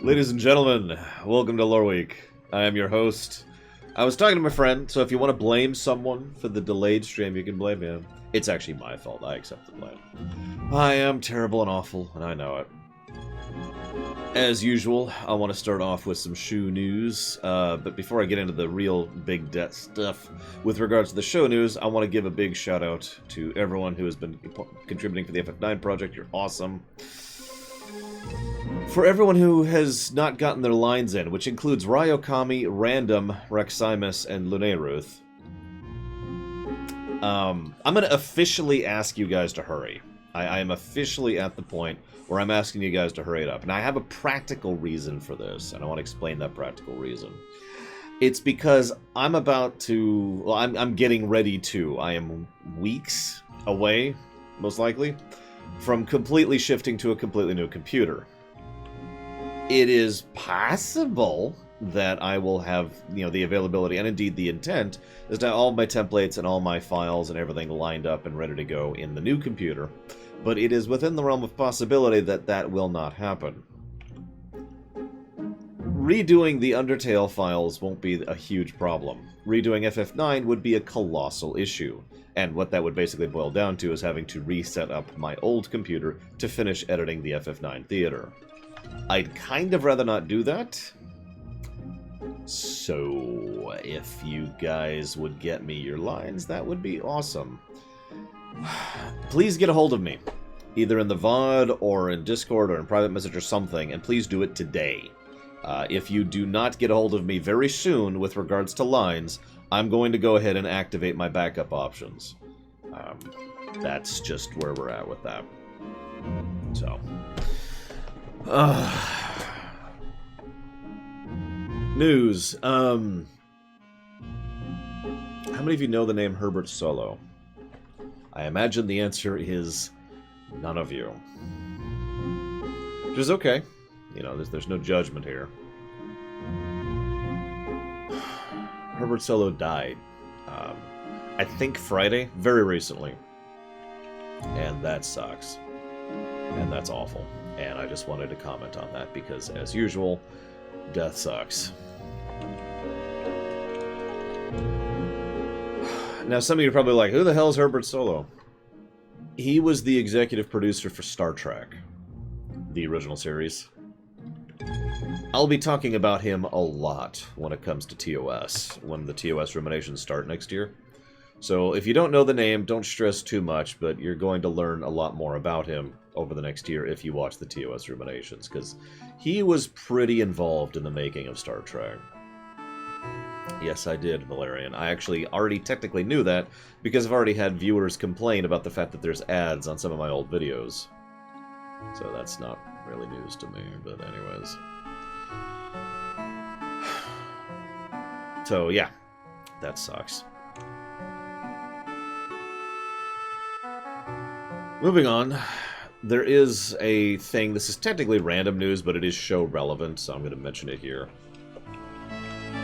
Ladies and gentlemen, welcome to Loreweek. I am your host. I was talking to my friend, so if you want to blame someone for the delayed stream, you can blame him. It's actually my fault. I accept the blame. I am terrible and awful, and I know it. As usual, I want to start off with some shoe news, but before I get into the real big debt stuff, with regards to the show news, I want to give a big shout out to everyone who has been contributing for the FF9 project. You're awesome. For everyone who has not gotten their lines in, which includes Ryokami, Random, Reximus, and Luneruth, I'm going to officially ask you guys to hurry. I am officially at the point where I'm asking you guys to hurry it up. And I have a practical reason for this, and I want to explain that practical reason. It's because I'm about to... Well, I'm getting ready to. I am weeks away, most likely, from completely shifting to a completely new computer. It is possible that I will have, the availability and indeed the intent is to have all my templates and all my files and everything lined up and ready to go in the new computer. But it is within the realm of possibility that that will not happen. Redoing the Undertale files won't be a huge problem. Redoing FF9 would be a colossal issue. And what that would basically boil down to is having to reset up my old computer to finish editing the FF9 theater. I'd kind of rather not do that. So, if you guys would get me your lines, that would be awesome. Please get a hold of me, either in the VOD or in Discord or in private message or something, and please do it today. If you do not get a hold of me very soon with regards to lines, I'm going to go ahead and activate my backup options. That's just where we're at with that. So... News. How many of you know the name Herbert Solow? I imagine the answer is none of you. Which is okay. There's no judgment here. Herbert Solow died. I think Friday, very recently. And that sucks. And that's awful. And I just wanted to comment on that because, as usual, death sucks. Now, some of you are probably like, who the hell is Herbert Solow? He was the executive producer for Star Trek, the original series. I'll be talking about him a lot when it comes to TOS, when the TOS ruminations start next year. So if you don't know the name, don't stress too much, but you're going to learn a lot more about him over the next year if you watch the TOS ruminations, because he was pretty involved in the making of Star Trek. Yes, I did, Valerian. I actually already technically knew that, because I've already had viewers complain about the fact that there's ads on some of my old videos. So that's not really news to me, but anyways. So, yeah. That sucks. Moving on, there is a thing, this is technically random news, but it is show relevant, so I'm going to mention it here.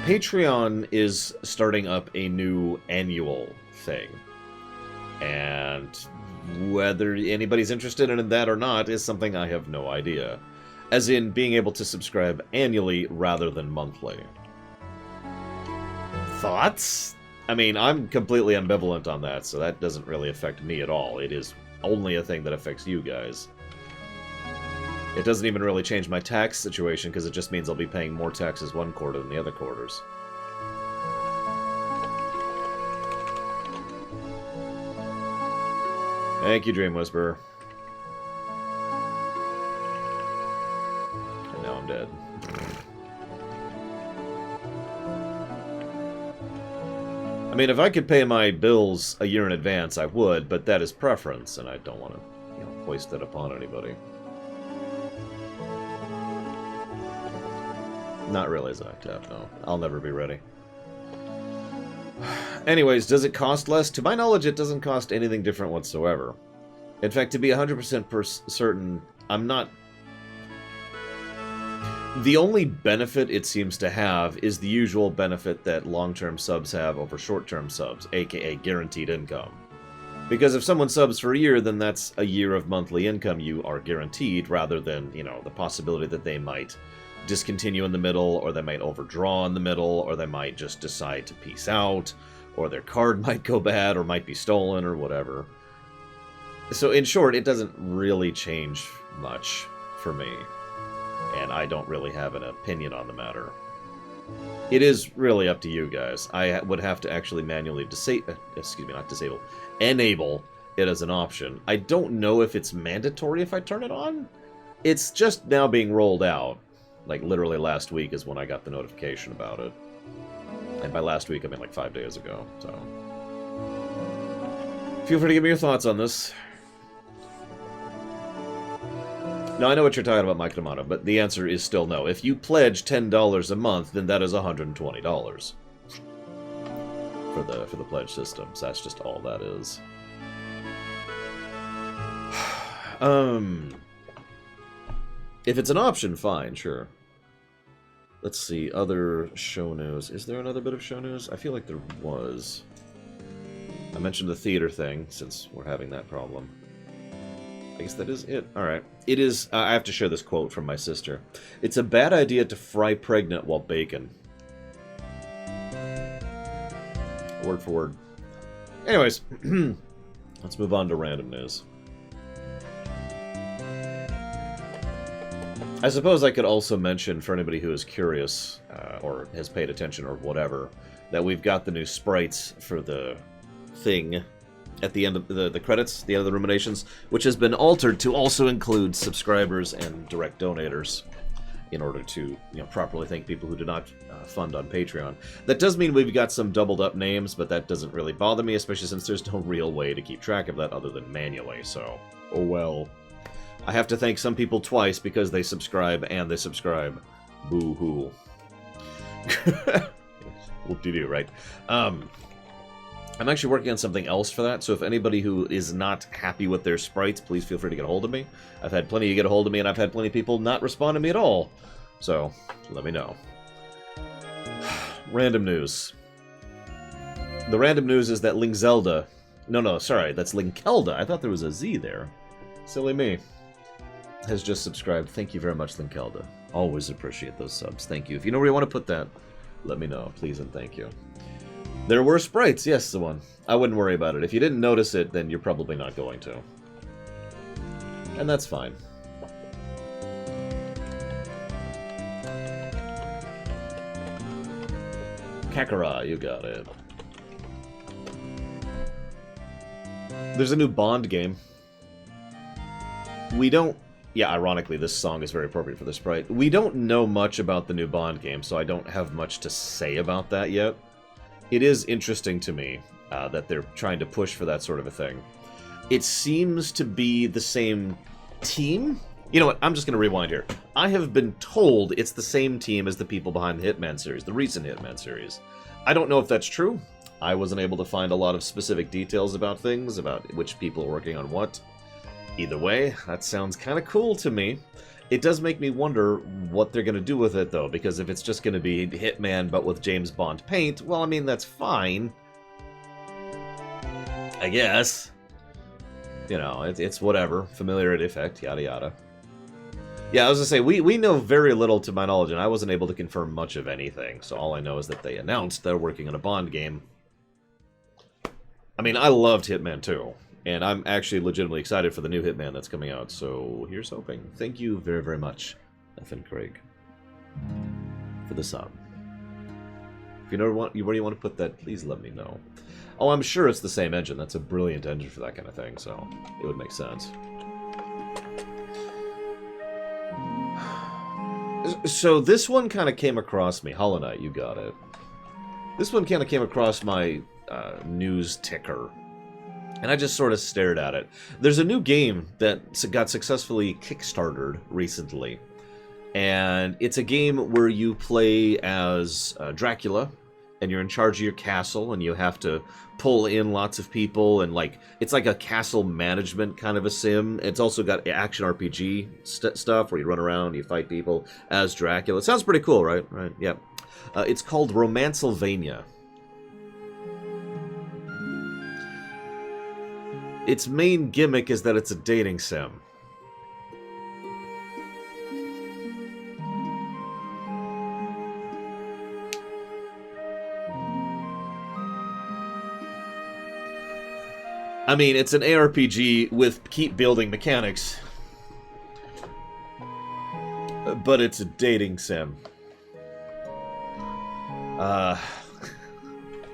Patreon is starting up a new annual thing, and whether anybody's interested in that or not is something I have no idea. As in, being able to subscribe annually rather than monthly. Thoughts? I mean, I'm completely ambivalent on that, so that doesn't really affect me at all. It is only a thing that affects you guys. It doesn't even really change my tax situation, because it just means I'll be paying more taxes one quarter than the other quarters. Thank you, Dream Whisperer. And now I'm dead. I mean, if I could pay my bills a year in advance, I would, but that is preference, and I don't want to, hoist that upon anybody. Not really, Zactap, no. I'll never be ready. Anyways, does it cost less? To my knowledge, it doesn't cost anything different whatsoever. In fact, to be 100% certain, I'm not... The only benefit it seems to have is the usual benefit that long-term subs have over short-term subs, aka guaranteed income. Because if someone subs for a year, then that's a year of monthly income you are guaranteed, rather than, you know, the possibility that they might discontinue in the middle, or they might overdraw in the middle, or they might just decide to peace out, or their card might go bad, or might be stolen, or whatever. So in short, it doesn't really change much for me, and I don't really have an opinion on the matter. It is really up to you guys. I would have to actually manually enable it as an option. I don't know if it's mandatory if I turn it on. It's just now being rolled out. Like, literally last week is when I got the notification about it. And by last week, I mean like 5 days ago, so... Feel free to give me your thoughts on this. Now, I know what you're talking about, Mike D'Amato, but the answer is still no. If you pledge $10 a month, then that is $120 for the pledge systems. That's just all that is. If it's an option, fine, sure. Let's see, other show news. Is there another bit of show news? I feel like there was. I mentioned the theater thing, since we're having that problem. I guess that is it. Alright. It is... I have to share this quote from my sister. It's a bad idea to fry pregnant while baking. Word for word. Anyways, let's move on to random news. I suppose I could also mention, for anybody who is curious, or has paid attention, or whatever, that we've got the new sprites for the thing at the end of the credits, the end of the ruminations, which has been altered to also include subscribers and direct donators in order to, you know, properly thank people who do not fund on Patreon. That does mean we've got some doubled up names, but that doesn't really bother me, especially since there's no real way to keep track of that other than manually, so, oh well. I have to thank some people twice because they subscribe and they subscribe. Boo-hoo. Whoop-de-doo, right? I'm actually working on something else for that, so if anybody who is not happy with their sprites, please feel free to get a hold of me. I've had plenty to get a hold of me, and I've had plenty of people not respond to me at all. So, let me know. Random news. The random news is that Linkzelda... No, sorry, that's Linkelda. I thought there was a Z there. Silly me. Has just subscribed. Thank you very much, Linkelda. Always appreciate those subs. Thank you. If you know where you want to put that, let me know, please and thank you. There were sprites, yes, the one. I wouldn't worry about it. If you didn't notice it, then you're probably not going to. And that's fine. Kakara, you got it. There's a new Bond game. We don't... Yeah, ironically, this song is very appropriate for the sprite. We don't know much about the new Bond game, so I don't have much to say about that yet. It is interesting to me that they're trying to push for that sort of a thing. It seems to be the same team. You know what? I'm just going to rewind here. I have been told it's the same team as the people behind the Hitman series, the recent Hitman series. I don't know if that's true. I wasn't able to find a lot of specific details about things, about which people are working on what. Either way, that sounds kind of cool to me. It does make me wonder what they're going to do with it, though, because if it's just going to be Hitman but with James Bond paint, well, I mean, that's fine. I guess. You know, it's whatever. Familiarity effect, yada yada. Yeah, I was going to say, we know very little to my knowledge, and I wasn't able to confirm much of anything, so all I know is that they announced they're working on a Bond game. I mean, I loved Hitman 2. And I'm actually legitimately excited for the new Hitman that's coming out, so here's hoping. Thank you very, very much, Ethan Craig, for the sub. If you know where you want to put that, please let me know. Oh, I'm sure it's the same engine. That's a brilliant engine for that kind of thing, so it would make sense. So this one kind of came across me. Hollow Knight, you got it. This one kind of came across my news ticker. And I just sort of stared at it. There's a new game that got successfully kickstarted recently. And it's a game where you play as Dracula, and you're in charge of your castle, and you have to pull in lots of people, and like it's like a castle management kind of a sim. It's also got action RPG stuff where you run around, you fight people as Dracula. It sounds pretty cool, right? Right, yeah. It's called Romancelvania. its main gimmick is that it's a dating sim. I mean, it's an ARPG with keep building mechanics, but it's a dating sim.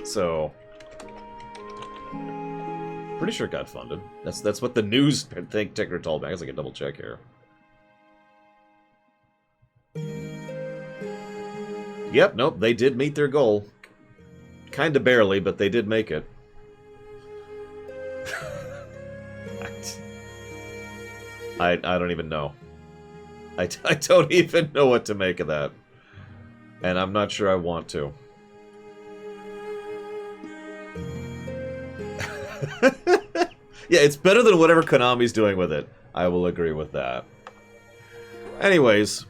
So pretty sure it got funded. That's what the news ticker told me. I guess I can double check here. Yep, nope, they did meet their goal. Kinda barely, but they did make it. I don't even know. I don't even know what to make of that. And I'm not sure I want to. Yeah, it's better than whatever Konami's doing with it. I will agree with that. Anyways.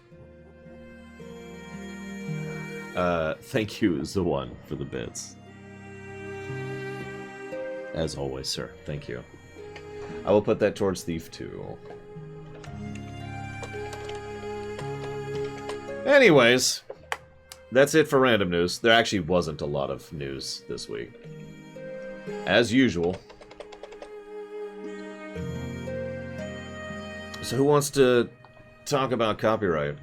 Thank you, Zawan, for the bits. As always, sir. Thank you. I will put that towards Thief 2. Anyways, that's it for random news. There actually wasn't a lot of news this week. As usual. So who wants to talk about copyright?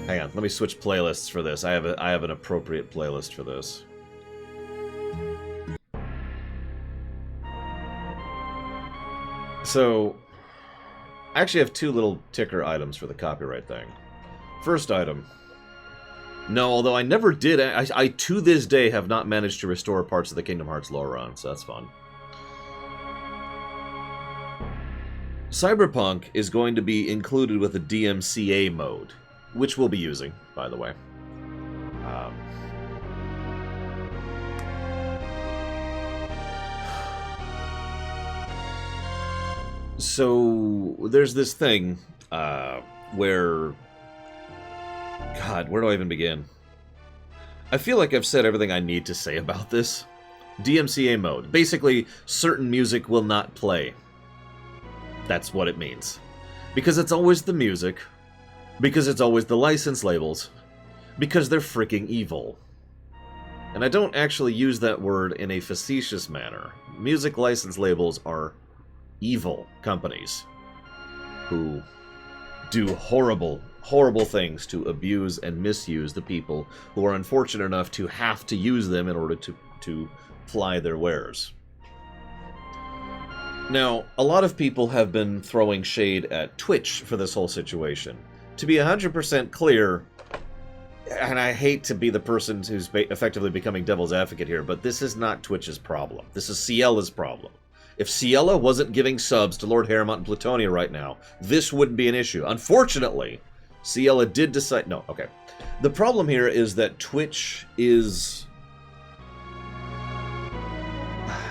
Hang on, let me switch playlists for this. I have an appropriate playlist for this. So, I actually have two little ticker items for the copyright thing. First item. No, although I never did, I to this day have not managed to restore parts of the Kingdom Hearts lore run, so that's fun. Cyberpunk is going to be included with a DMCA mode, which we'll be using, by the way. So, there's this thing, where... God, where do I even begin? I feel like I've said everything I need to say about this. DMCA mode. Basically, certain music will not play. That's what it means. Because it's always the music. Because it's always the license labels. Because they're freaking evil. And I don't actually use that word in a facetious manner. Music license labels are evil companies who do horrible, horrible things to abuse and misuse the people who are unfortunate enough to have to use them in order to fly their wares. Now, a lot of people have been throwing shade at Twitch for this whole situation. To be 100% clear, and I hate to be the person who's effectively becoming devil's advocate here, but this is not Twitch's problem. This is Ciella's problem. If Ciella wasn't giving subs to Lord Herbert and Plutonia right now, this wouldn't be an issue. Unfortunately, Ciella did decide... No, okay. The problem here is that Twitch is...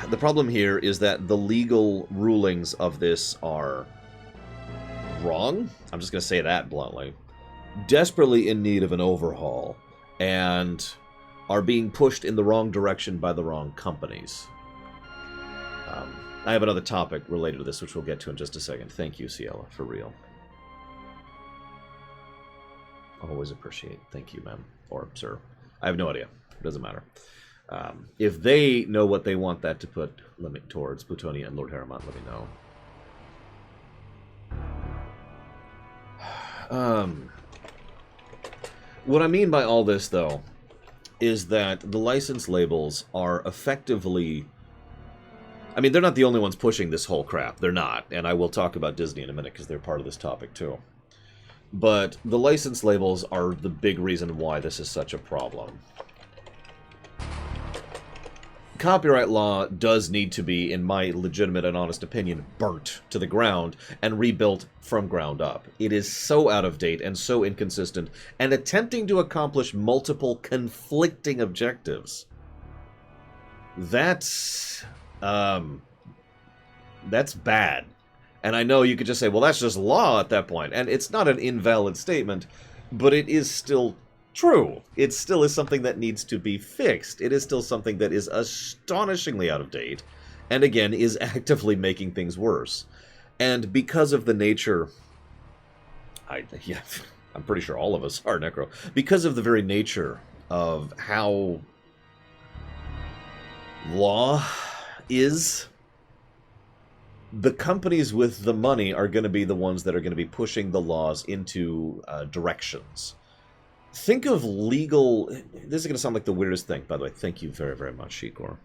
The problem here is that the legal rulings of this are wrong. I'm just going to say that bluntly. Desperately in need of an overhaul, and are being pushed in the wrong direction by the wrong companies. I have another topic related to this, which we'll get to in just a second. Thank you, Ciela, for real. Always appreciate. Thank you, ma'am. Or sir. I have no idea. It doesn't matter. If they know what they want that to put limit towards Plutonia and Lord Herbert, let me know. What I mean by all this, though, is that the license labels are effectively... I mean, they're not the only ones pushing this whole crap. They're not. And I will talk about Disney in a minute because they're part of this topic, too. But the license labels are the big reason why this is such a problem. Copyright law does need to be, in my legitimate and honest opinion, burnt to the ground and rebuilt from ground up. It is so out of date and so inconsistent, and attempting to accomplish multiple conflicting objectives. That's bad. And I know you could just say, well, that's just law at that point. And it's not an invalid statement, but it is still true. It still is something that needs to be fixed. It is still something that is astonishingly out of date and again is actively making things worse. And because of the nature, yeah, I'm pretty sure all of us are, Necro, because of the very nature of how law is, the companies with the money are going to be the ones that are going to be pushing the laws into directions. Think of legal... This is going to sound like the weirdest thing, by the way. Thank you very, very much, Shikor.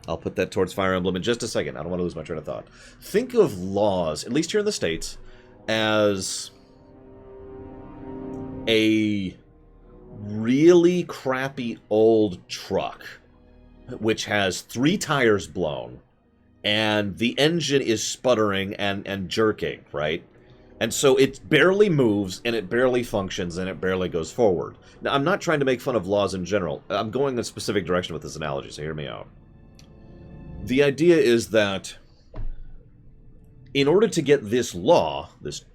I'll put that towards Fire Emblem in just a second. I don't want to lose my train of thought. Think of laws, at least here in the States, as a really crappy old truck, which has 3 tires blown, and the engine is sputtering and jerking, right? And so it barely moves, and it barely functions, and it barely goes forward. Now, I'm not trying to make fun of laws in general. I'm going in a specific direction with this analogy, so hear me out. The idea is that in order to get this law, this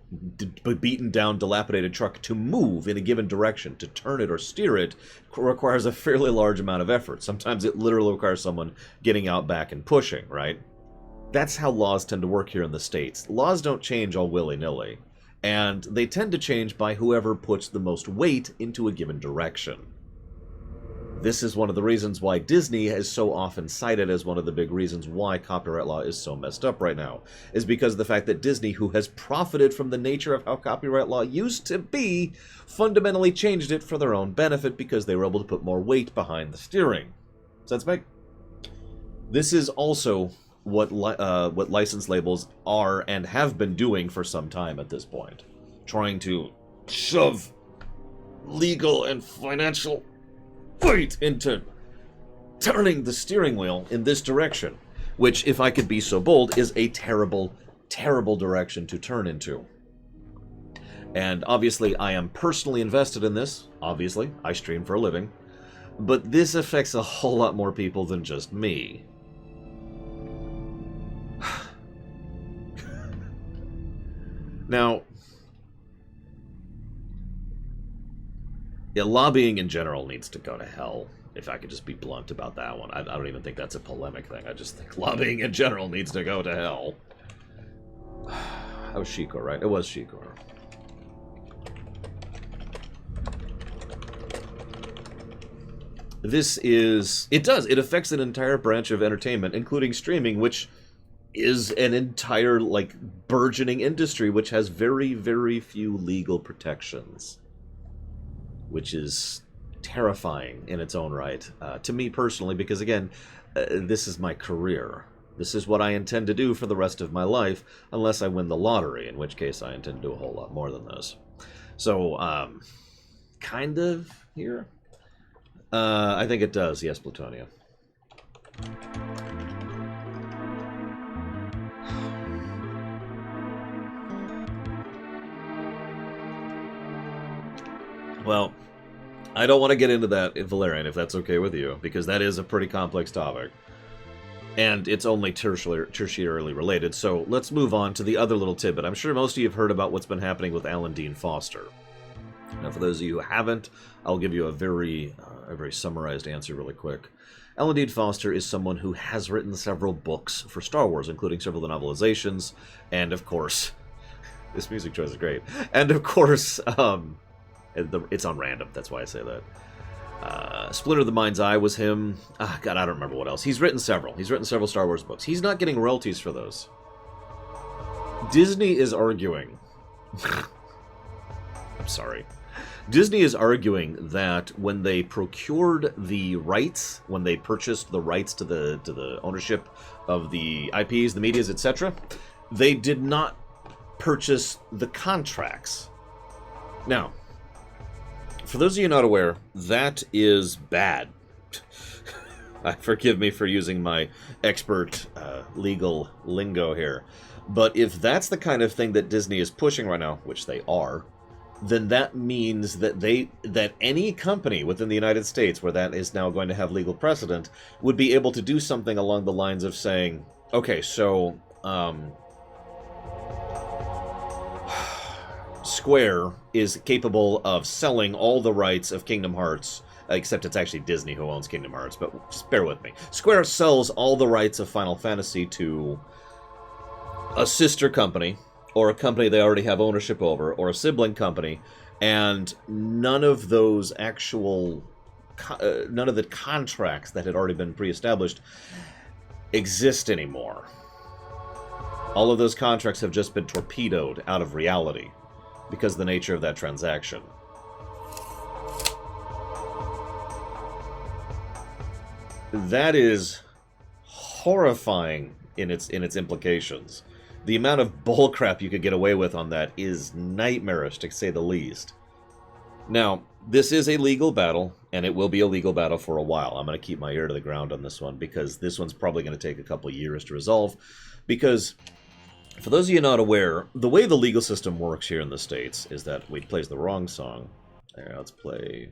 beaten down, dilapidated truck to move in a given direction, to turn it or steer it, requires a fairly large amount of effort. Sometimes it literally requires someone getting out back and pushing, right? That's how laws tend to work here in the States. Laws don't change all willy-nilly, and they tend to change by whoever puts the most weight into a given direction. This is one of the reasons why Disney is so often cited as one of the big reasons why copyright law is so messed up right now, is because of the fact that Disney, who has profited from the nature of how copyright law used to be, fundamentally changed it for their own benefit because they were able to put more weight behind the steering. Sense make? This is also what license labels are and have been doing for some time at this point. Trying to shove legal and financial weight into turning the steering wheel in this direction, which, if I could be so bold, is a terrible, terrible direction to turn into. And obviously, I am personally invested in this. Obviously, I stream for a living. But this affects a whole lot more people than just me. Now, yeah, lobbying in general needs to go to hell, if I could just be blunt about that one. I don't even think that's a polemic thing. I just think lobbying in general needs to go to hell. That was Shikor, right? It was Shikor. This is... It does. It affects an entire branch of entertainment, including streaming, which is an entire, like, burgeoning industry which has very, very few legal protections. Which is terrifying in its own right, to me personally, because again, this is my career. This is what I intend to do for the rest of my life, unless I win the lottery, in which case I intend to do a whole lot more than this. So, kind of here? I think it does, yes, Plutonia. Well, I don't want to get into that, Valerian, if that's okay with you, because that is a pretty complex topic. And it's only tertiarily related, so let's move on to the other little tidbit. I'm sure most of you have heard about what's been happening with Alan Dean Foster. Now, for those of you who haven't, I'll give you a very summarized answer really quick. Alan Dean Foster is someone who has written several books for Star Wars, including several of the novelizations, and of course, this music choice is great, and of course, it's on random, that's why I say that. Splinter of the Mind's Eye was him. God, I don't remember what else. He's written several. He's written several Star Wars books. He's not getting royalties for those. Disney is arguing... I'm sorry. Disney is arguing that when they procured the rights, when they purchased the rights to the ownership of the IPs, the medias, etc., they did not purchase the contracts. Now, for those of you not aware, that is bad. Forgive me for using my expert legal lingo here. But if that's the kind of thing that Disney is pushing right now, which they are, then that means that any company within the United States where that is now going to have legal precedent would be able to do something along the lines of saying, okay, so Square is capable of selling all the rights of Kingdom Hearts except it's actually Disney who owns Kingdom Hearts, but just bear with me. Square sells all the rights of Final Fantasy to a sister company, or a company they already have ownership over, or a sibling company, and none of those actual, none of the contracts that had already been pre-established exist anymore. All of those contracts have just been torpedoed out of reality because of the nature of that transaction. That is horrifying in its implications. The amount of bullcrap you could get away with on that is nightmarish, to say the least. Now, this is a legal battle, and it will be a legal battle for a while. I'm going to keep my ear to the ground on this one, because this one's probably going to take a couple years to resolve. Because, for those of you not aware, the way the legal system works here in the States is that... Wait, plays the wrong song. There, let's play...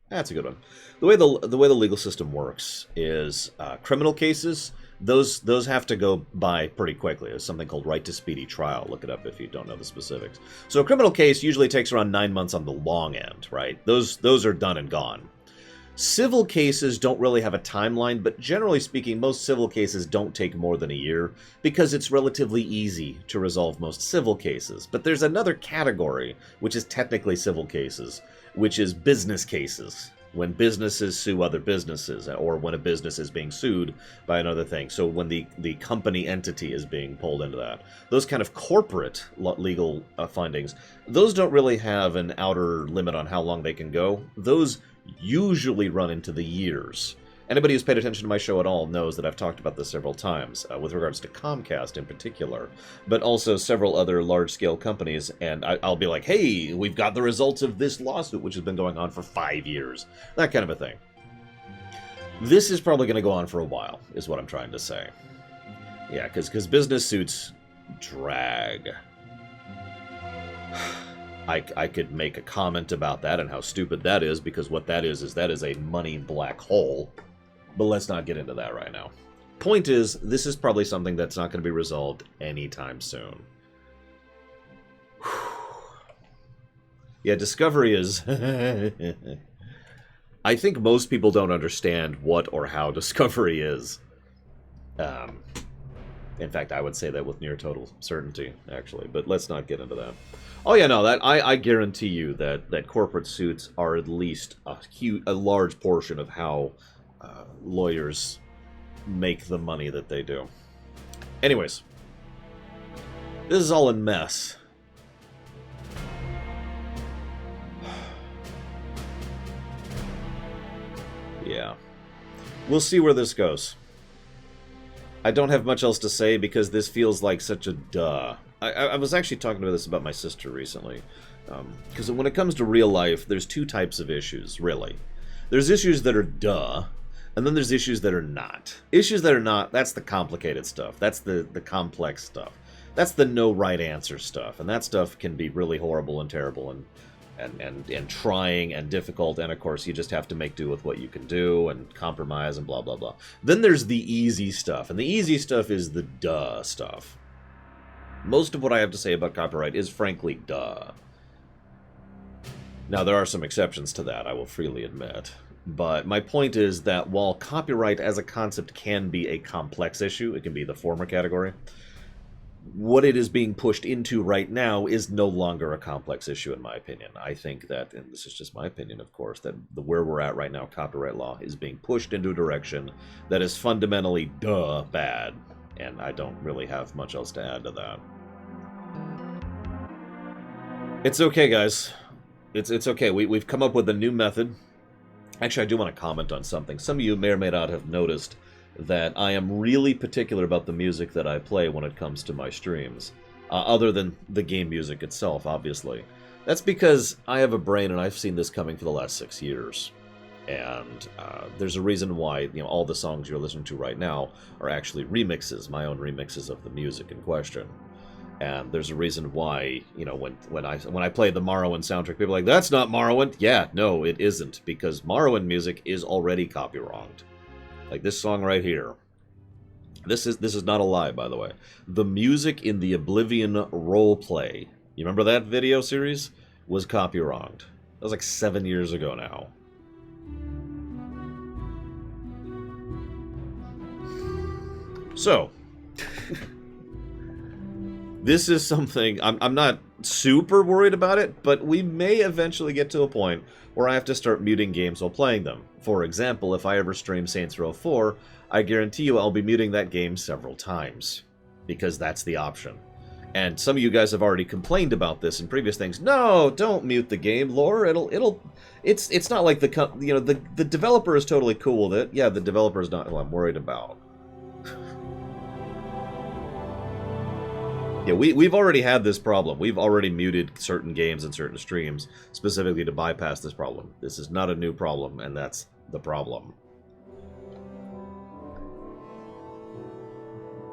That's a good one. The way the legal system works is criminal cases... Those have to go by pretty quickly. There's something called right to speedy trial. Look it up if you don't know the specifics. So a criminal case usually takes around 9 months on the long end, right? Those are done and gone. Civil cases don't really have a timeline, but generally speaking, most civil cases don't take more than a year because it's relatively easy to resolve most civil cases. But there's another category, which is technically civil cases, which is business cases. When businesses sue other businesses, or when a business is being sued by another thing. So when the company entity is being pulled into that. Those kind of corporate legal findings, those don't really have an outer limit on how long they can go. Those usually run into the years. Anybody who's paid attention to my show at all knows that I've talked about this several times, with regards to Comcast in particular, but also several other large-scale companies, and I'll be like, hey, we've got the results of this lawsuit, which has been going on for 5 years. That kind of a thing. This is probably going to go on for a while, is what I'm trying to say. Yeah, because business suits drag. I could make a comment about that and how stupid that is, because what that is a money black hole. But let's not get into that right now. Point is, this is probably something that's not going to be resolved anytime soon. Yeah, Discovery is... I think most people don't understand what or how Discovery is. In fact, I would say that with near total certainty, actually. But let's not get into that. Oh yeah, no, I guarantee you that corporate suits are at least a large portion of how lawyers make the money that they do. Anyways, this is all a mess. Yeah. We'll see where this goes. I don't have much else to say because this feels like such a duh. I was actually talking to this about my sister recently. Because when it comes to real life, there's two types of issues, really. There's issues that are duh, and then there's issues that are not. Issues that are not, that's the complicated stuff. That's the complex stuff. That's the no right answer stuff. And that stuff can be really horrible and terrible and trying and difficult. And of course, you just have to make do with what you can do and compromise and blah, blah, blah. Then there's the easy stuff. And the easy stuff is the duh stuff. Most of what I have to say about copyright is frankly duh. Now, there are some exceptions to that, I will freely admit. But my point is that while copyright as a concept can be a complex issue, it can be the former category, what it is being pushed into right now is no longer a complex issue, in my opinion. I think that, and this is just my opinion, of course, that where we're at right now, copyright law is being pushed into a direction that is fundamentally duh bad. And I don't really have much else to add to that. It's okay, guys. It's okay. We've come up with a new method. Actually, I do want to comment on something. Some of you may or may not have noticed that I am really particular about the music that I play when it comes to my streams. Other than the game music itself, obviously. That's because I have a brain and I've seen this coming for the last 6 years. And there's a reason why, all the songs you're listening to right now are actually remixes, my own remixes of the music in question. And there's a reason why, when I play the Morrowind soundtrack, people are like, that's not Morrowind. Yeah, no, it isn't, because Morrowind music is already copywronged. Like this song right here. This is not a lie, by the way. The music in the Oblivion roleplay, you remember that video series? Was copywronged. That was like 7 years ago now. So, this is something, I'm not super worried about it, but we may eventually get to a point where I have to start muting games while playing them. For example, if I ever stream Saints Row 4, I guarantee you I'll be muting that game several times, because that's the option. And some of you guys have already complained about this in previous things. No, don't mute the game, Lore. It's not like the developer is totally cool with it. Yeah, the developer is not who I'm worried about. Yeah, we've already had this problem. We've already muted certain games and certain streams specifically to bypass this problem. This is not a new problem, and that's the problem.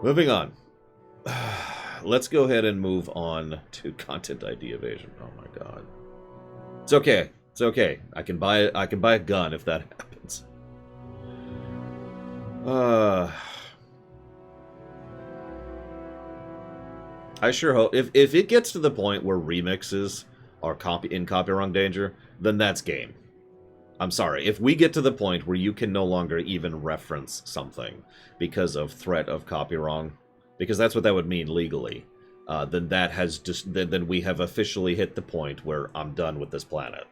Moving on. Let's go ahead and move on to content ID evasion. Oh my god. It's okay. It's okay. I can buy a gun if that happens. I sure hope if it gets to the point where remixes are in copyright danger, then that's game. I'm sorry. If we get to the point where you can no longer even reference something because of threat of copyright, because that's what that would mean legally, then that has just then we have officially hit the point where I'm done with this planet.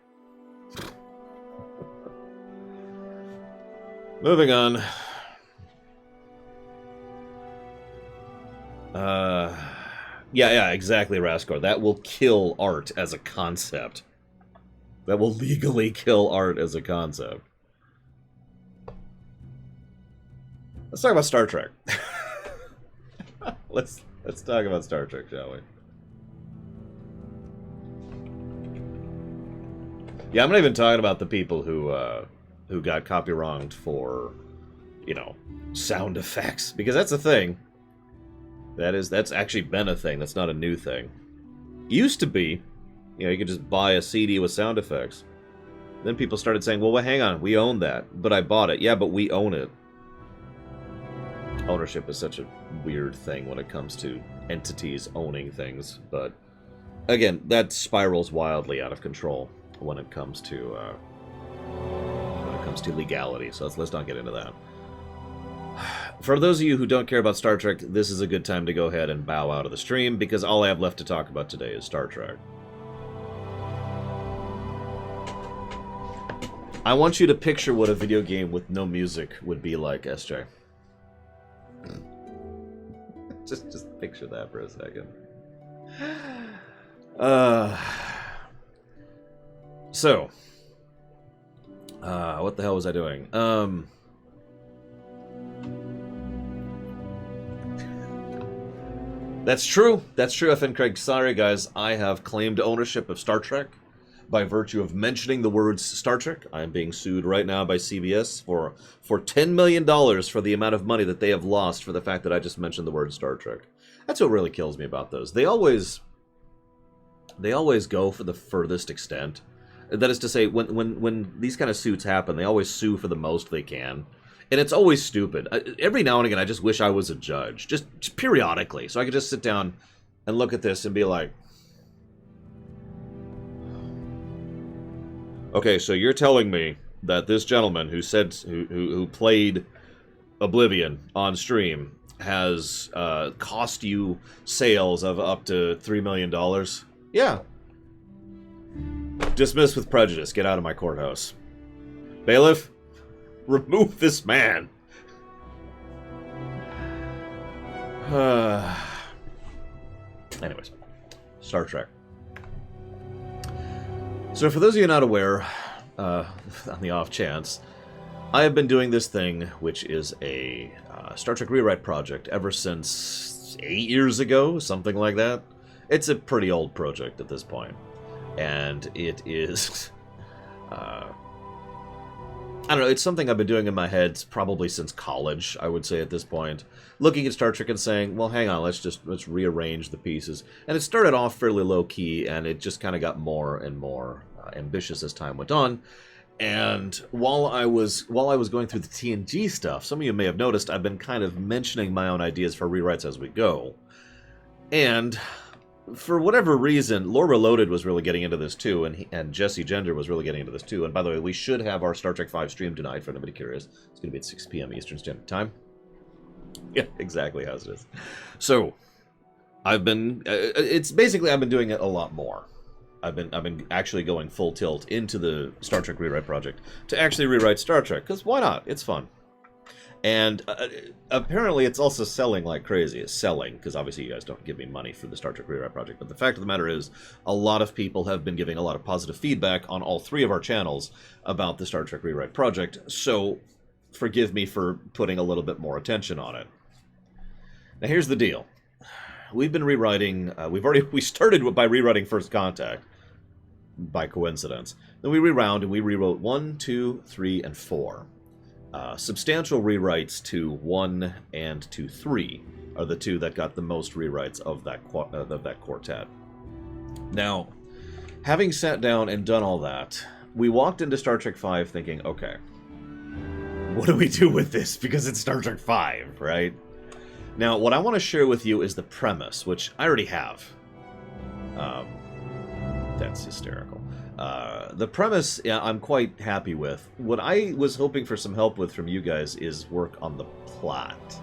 Moving on. Yeah, exactly, Raskor. That will kill art as a concept. That will legally kill art as a concept. Let's talk about Star Trek. Let's talk about Star Trek, shall we? Yeah, I'm not even talking about the people who got copywronged for, you know, sound effects, because that's a thing. That's actually been a thing. That's not a new thing. Used to be, you know, you could just buy a CD with sound effects. Then people started saying, well, hang on, we own that, but I bought it. Yeah, but we own it. Ownership is such a weird thing when it comes to entities owning things, but again, that spirals wildly out of control when it comes to legality. So let's not get into that. For those of you who don't care about Star Trek, this is a good time to go ahead and bow out of the stream, because all I have left to talk about today is Star Trek. I want you to picture what a video game with no music would be like, SJ. Just picture that for a second. What the hell was I doing? That's true. That's true, FN Craig. Sorry, guys. I have claimed ownership of Star Trek by virtue of mentioning the words Star Trek. I am being sued right now by CBS for $10 million for the amount of money that they have lost for the fact that I just mentioned the word Star Trek. That's what really kills me about those. They always go for the furthest extent. That is to say, when these kind of suits happen, they always sue for the most they can. And it's always stupid. Every now and again, I just wish I was a judge. Just periodically. So I could just sit down and look at this and be like, okay, so you're telling me that this gentleman who played Oblivion on stream has cost you sales of up to $3 million? Yeah. Dismissed with prejudice. Get out of my courthouse. Bailiff, remove this man. Anyways, Star Trek. So for those of you not aware, on the off chance, I have been doing this thing, which is a Star Trek rewrite project ever since 8 years ago, something like that. It's a pretty old project at this point. And it is, I don't know, it's something I've been doing in my head probably since college, I would say at this point. Looking at Star Trek and saying, well, hang on, let's rearrange the pieces. And it started off fairly low-key, and it just kind of got more and more ambitious as time went on. And while I was going through the TNG stuff, some of you may have noticed I've been kind of mentioning my own ideas for rewrites as we go. And for whatever reason, Lore Reloaded was really getting into this too, and Jesse Gender was really getting into this too. And by the way, we should have our Star Trek V stream tonight, for anybody curious. It's going to be at 6 p.m. Eastern Standard Time. Yeah, exactly as it is. So, I've been... it's basically, I've been doing it a lot more. I've been actually going full tilt into the Star Trek Rewrite project to actually rewrite Star Trek, because why not? It's fun. And apparently it's also selling like crazy. It's selling, because obviously you guys don't give me money for the Star Trek Rewrite project. But the fact of the matter is, a lot of people have been giving a lot of positive feedback on all 3 of our channels about the Star Trek Rewrite project. So forgive me for putting a little bit more attention on it. Now here's the deal. We've been rewriting, we started by rewriting First Contact, by coincidence. Then we rewound and we rewrote 1, 2, 3, and 4. Substantial rewrites to 1 and to 3 are the 2 that got the most rewrites of that quartet. Now, having sat down and done all that, we walked into Star Trek V thinking, okay, what do we do with this? Because it's Star Trek V, right? Now, what I want to share with you is the premise, which I already have. That's hysterical. The premise, yeah, I'm quite happy with. What I was hoping for some help with from you guys is work on the plot.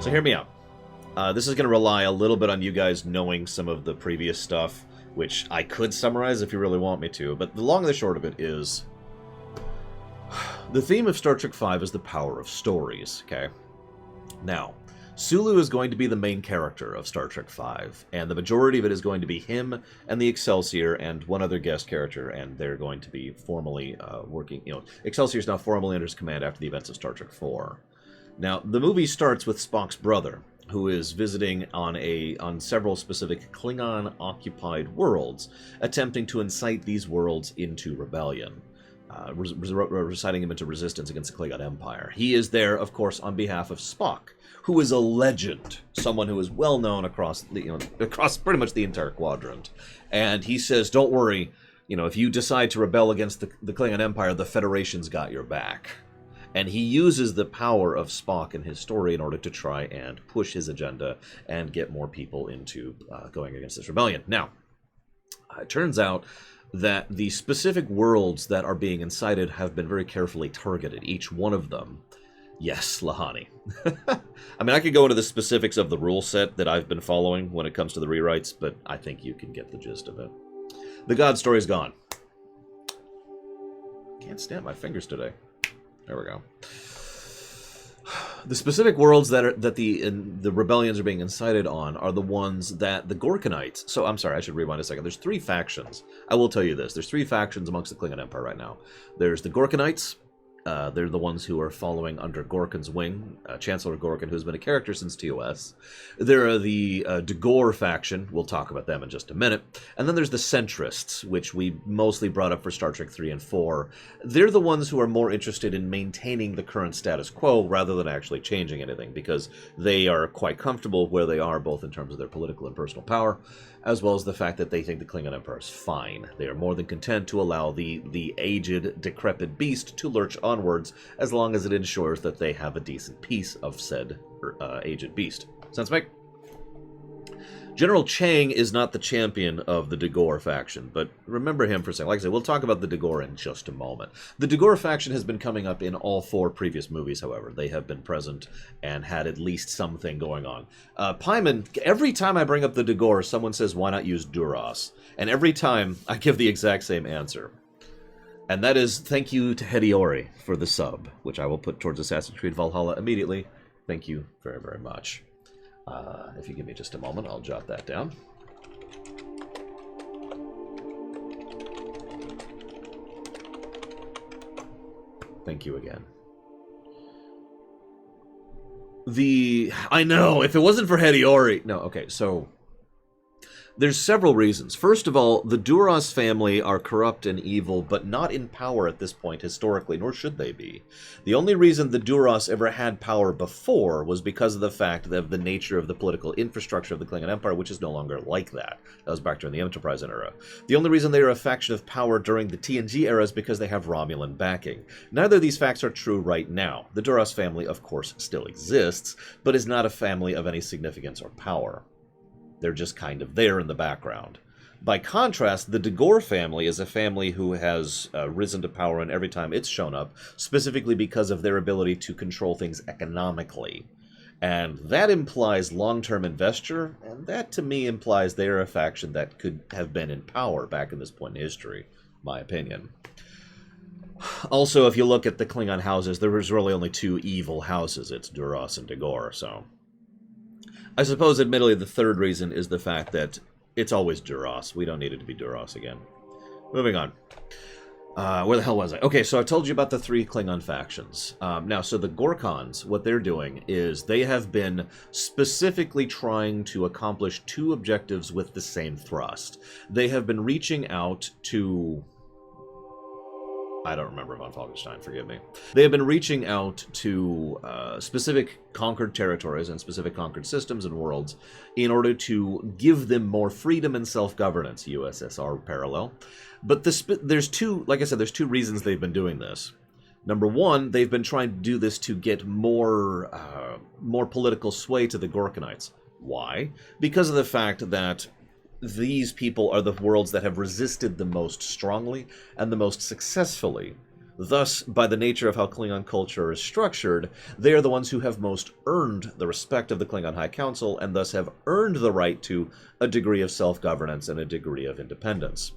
So hear me out. This is going to rely a little bit on you guys knowing some of the previous stuff, which I could summarize if you really want me to, but the long and the short of it is, the theme of Star Trek V is the power of stories, okay? Now, Sulu is going to be the main character of Star Trek V, and the majority of it is going to be him and the Excelsior and one other guest character, and they're going to be formally working, Excelsior is now formally under his command after the events of Star Trek IV. Now, the movie starts with Spock's brother, who is visiting on several specific Klingon-occupied worlds, attempting to incite these worlds into rebellion. Reciting him into resistance against the Klingon Empire. He is there, of course, on behalf of Spock, who is a legend, someone who is well known across across pretty much the entire quadrant. And he says, "Don't worry, if you decide to rebel against the Klingon Empire, the Federation's got your back." And he uses the power of Spock and his story in order to try and push his agenda and get more people into going against this rebellion. Now, it turns out that the specific worlds that are being incited have been very carefully targeted, each one of them. Yes, Lahani. I mean, I could go into the specifics of the rule set that I've been following when it comes to the rewrites, but I think you can get the gist of it. The God story's gone. Can't snap my fingers today. There we go. The specific worlds that the rebellions are being incited on are the ones that the Gorkonites... So, I'm sorry, I should rewind a second. There's 3 factions. I will tell you this. There's 3 factions amongst the Klingon Empire right now. There's the Gorkonites. They're the ones who are following under Gorkon's wing, Chancellor Gorkon, who's been a character since TOS. There are the Dagor faction. We'll talk about them in just a minute. And then there's the Centrists, which we mostly brought up for Star Trek 3 and 4. They're the ones who are more interested in maintaining the current status quo rather than actually changing anything, because they are quite comfortable where they are, both in terms of their political and personal power, as well as the fact that they think the Klingon Empire is fine. They are more than content to allow the aged, decrepit beast to lurch onwards, as long as it ensures that they have a decent piece of said aged beast. Sense make? General Chang is not the champion of the Dagor faction, but remember him for a second. Like I said, we'll talk about the Dagor in just a moment. The Dagor faction has been coming up in all 4 previous movies, however. They have been present and had at least something going on. Pyman, every time I bring up the Dagor, someone says, why not use Duras? And every time, I give the exact same answer. And that is, thank you to Hediori for the sub, which I will put towards Assassin's Creed Valhalla immediately. Thank you very, very much. If you give me just a moment, I'll jot that down. Thank you again. I know, if it wasn't for Hediori... No, okay, so... There's several reasons. First of all, the Duras family are corrupt and evil, but not in power at this point historically, nor should they be. The only reason the Duras ever had power before was because of the fact of the nature of the political infrastructure of the Klingon Empire, which is no longer like that. That was back during the Enterprise era. The only reason they are a faction of power during the TNG era is because they have Romulan backing. Neither of these facts are true right now. The Duras family, of course, still exists, but is not a family of any significance or power. They're just kind of there in the background. By contrast, the de Gore family is a family who has risen to power in every time it's shown up, specifically because of their ability to control things economically. And that implies long-term investor, and that to me implies they're a faction that could have been in power back in this point in history, my opinion. Also, if you look at the Klingon houses, there was really only two evil houses. It's Duras and de Gore, so... I suppose, admittedly, the third reason is the fact that it's always Duras. We don't need it to be Duras again. Moving on. Where the hell was I? Okay, so I told you about the three Klingon factions. Now, so the Gorkons, what they're doing is they have been specifically trying to accomplish two objectives with the same thrust. They have been reaching out to... I don't remember von Falkenstein, forgive me. They have been reaching out to specific conquered territories and specific conquered systems and worlds in order to give them more freedom and self-governance, USSR parallel. But there's two, like I said, there's two reasons they've been doing this. Number one, they've been trying to do this to get more political sway to the Gorkonites. Why? Because of the fact that these people are the worlds that have resisted the most strongly and the most successfully. Thus, by the nature of how Klingon culture is structured, they are the ones who have most earned the respect of the Klingon High Council and thus have earned the right to a degree of self-governance and a degree of independence.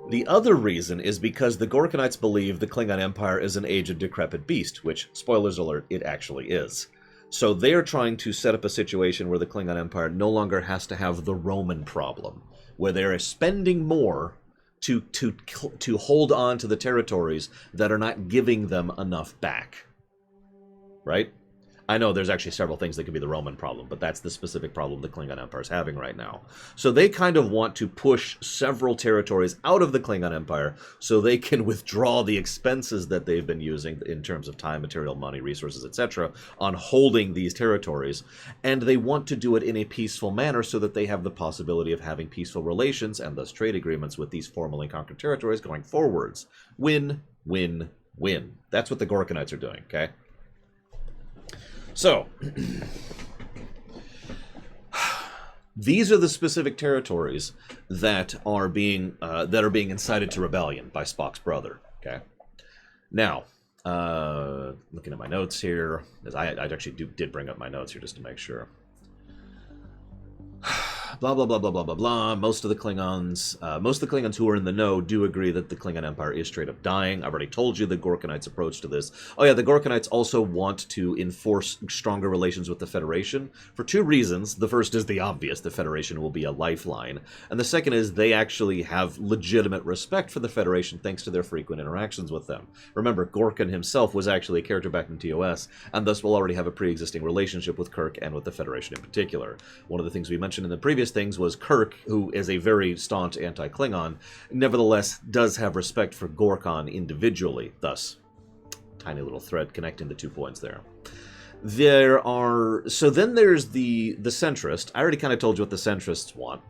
The other reason is because the Gorkonites believe the Klingon Empire is an aged, decrepit beast, which, spoilers alert, it actually is. So they're trying to set up a situation where the Klingon Empire no longer has to have the Roman problem, where they're spending more to hold on to the territories that are not giving them enough back. Right? I know there's actually several things that could be the Roman problem, but that's the specific problem the Klingon Empire is having right now. So they kind of want to push several territories out of the Klingon Empire so they can withdraw the expenses that they've been using in terms of time, material, money, resources, etc. on holding these territories. And they want to do it in a peaceful manner so that they have the possibility of having peaceful relations and thus trade agreements with these formerly conquered territories going forwards. Win, win, win. That's what the Gorkonites are doing, okay? So, these are the specific territories that are being incited to rebellion by Spock's brother. Okay. Now, looking at my notes here, as I actually did bring up my notes here just to make sure. Blah, blah, blah, blah, blah, blah, blah. Most of the Klingons who are in the know do agree that the Klingon Empire is straight up dying. I've already told you the Gorkonites' approach to this. Oh yeah, the Gorkonites also want to enforce stronger relations with the Federation for two reasons. The first is the obvious, the Federation will be a lifeline. And the second is they actually have legitimate respect for the Federation thanks to their frequent interactions with them. Remember, Gorkon himself was actually a character back in TOS, and thus will already have a pre-existing relationship with Kirk and with the Federation in particular. One of the things we mentioned in the previous things was Kirk, who is a very staunch anti-Klingon, nevertheless does have respect for Gorkon individually, thus tiny little thread connecting the 2 points there. So then there's the centrist. I already kind of told you what the centrists want.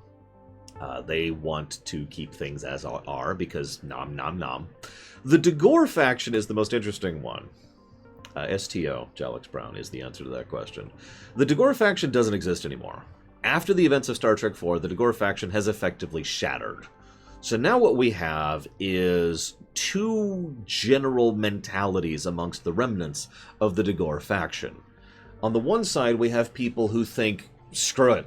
They want to keep things as are because nom nom nom. The de Gore faction is the most interesting one. STO, Jalix Brown, is the answer to that question. The de Gore faction doesn't exist anymore. After the events of Star Trek IV, the de Gore faction has effectively shattered. So now what we have is two general mentalities amongst the remnants of the de Gore faction. On the one side, we have people who think, screw it.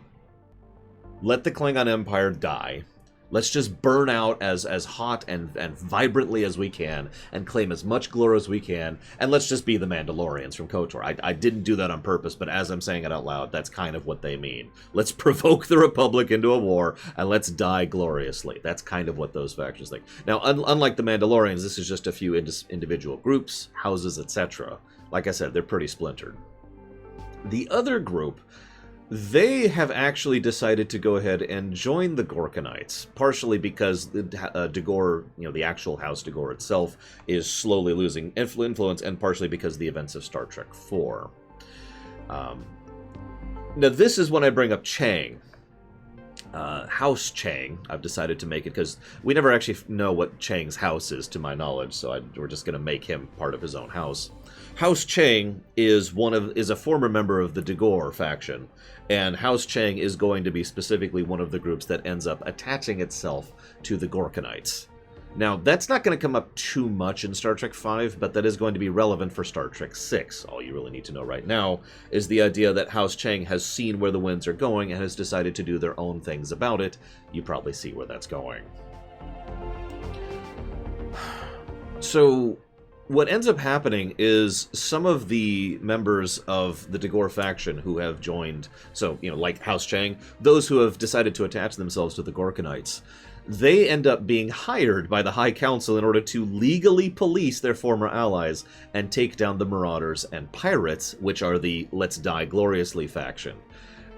Let the Klingon Empire die. Let's just burn out as hot and vibrantly as we can and claim as much glory as we can, and let's just be the Mandalorians from KOTOR. I didn't do that on purpose, but as I'm saying it out loud, that's kind of what they mean. Let's provoke the Republic into a war, and let's die gloriously. That's kind of what those factions think. Now, unlike the Mandalorians, this is just a few individual groups, houses, etc. Like I said, they're pretty splintered. The other group, they have actually decided to go ahead and join the Gorkonites, partially because de Gore, the actual House de Gore itself, is slowly losing influence, and partially because of the events of Star Trek IV. Now, this is when I bring up Chang. House Chang, I've decided to make it, because we never actually know what Chang's house is, to my knowledge, so we're just going to make him part of his own house. House Chang is a former member of the Dagor faction, and House Chang is going to be specifically one of the groups that ends up attaching itself to the Gorkonites. Now, that's not going to come up too much in Star Trek V, but that is going to be relevant for Star Trek VI. All you really need to know right now is the idea that House Chang has seen where the winds are going and has decided to do their own things about it. You probably see where that's going. So what ends up happening is some of the members of the Dagor faction who have joined, so, like House Chang, those who have decided to attach themselves to the Gorkonites, they end up being hired by the High Council in order to legally police their former allies and take down the Marauders and Pirates, which are the Let's Die Gloriously faction.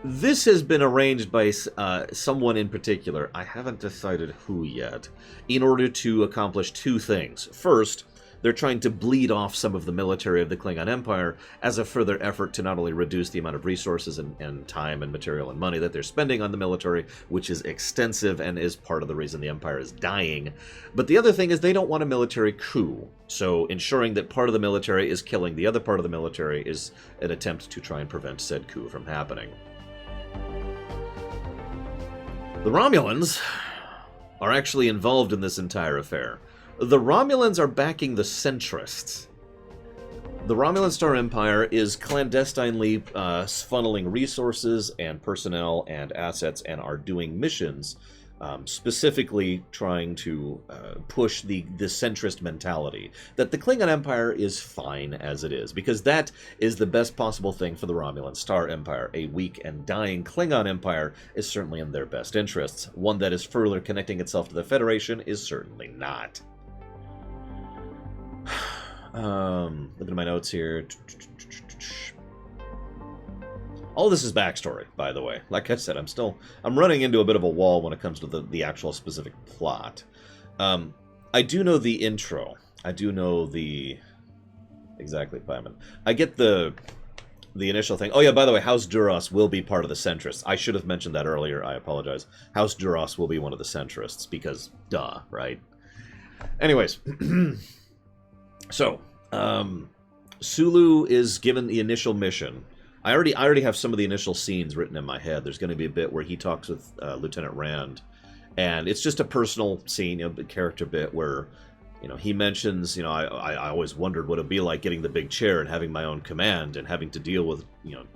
This has been arranged by someone in particular, I haven't decided who yet, in order to accomplish two things. First, they're trying to bleed off some of the military of the Klingon Empire as a further effort to not only reduce the amount of resources and time and material and money that they're spending on the military, which is extensive and is part of the reason the Empire is dying, but the other thing is they don't want a military coup. So ensuring that part of the military is killing the other part of the military is an attempt to try and prevent said coup from happening. The Romulans are actually involved in this entire affair. The Romulans are backing the centrists. The Romulan Star Empire is clandestinely funneling resources and personnel and assets and are doing missions, specifically trying to push the centrist mentality. That the Klingon Empire is fine as it is, because that is the best possible thing for the Romulan Star Empire. A weak and dying Klingon Empire is certainly in their best interests. One that is further connecting itself to the Federation is certainly not. Looking at my notes here. All this is backstory, by the way. Like I said, I'm running into a bit of a wall when it comes to the actual specific plot. I do know the intro. I do know the... Exactly, Pyman. I get the initial thing. Oh yeah, by the way, House Duras will be part of the centrists. I should have mentioned that earlier. I apologize. House Duras will be one of the centrists, because duh, right? Anyways... So, Solow is given the initial mission. I already have some of the initial scenes written in my head. There's going to be a bit where he talks with Lieutenant Rand, and it's just a personal scene, a character bit where, he mentions, I always wondered what it'd be like getting the big chair and having my own command and having to deal with,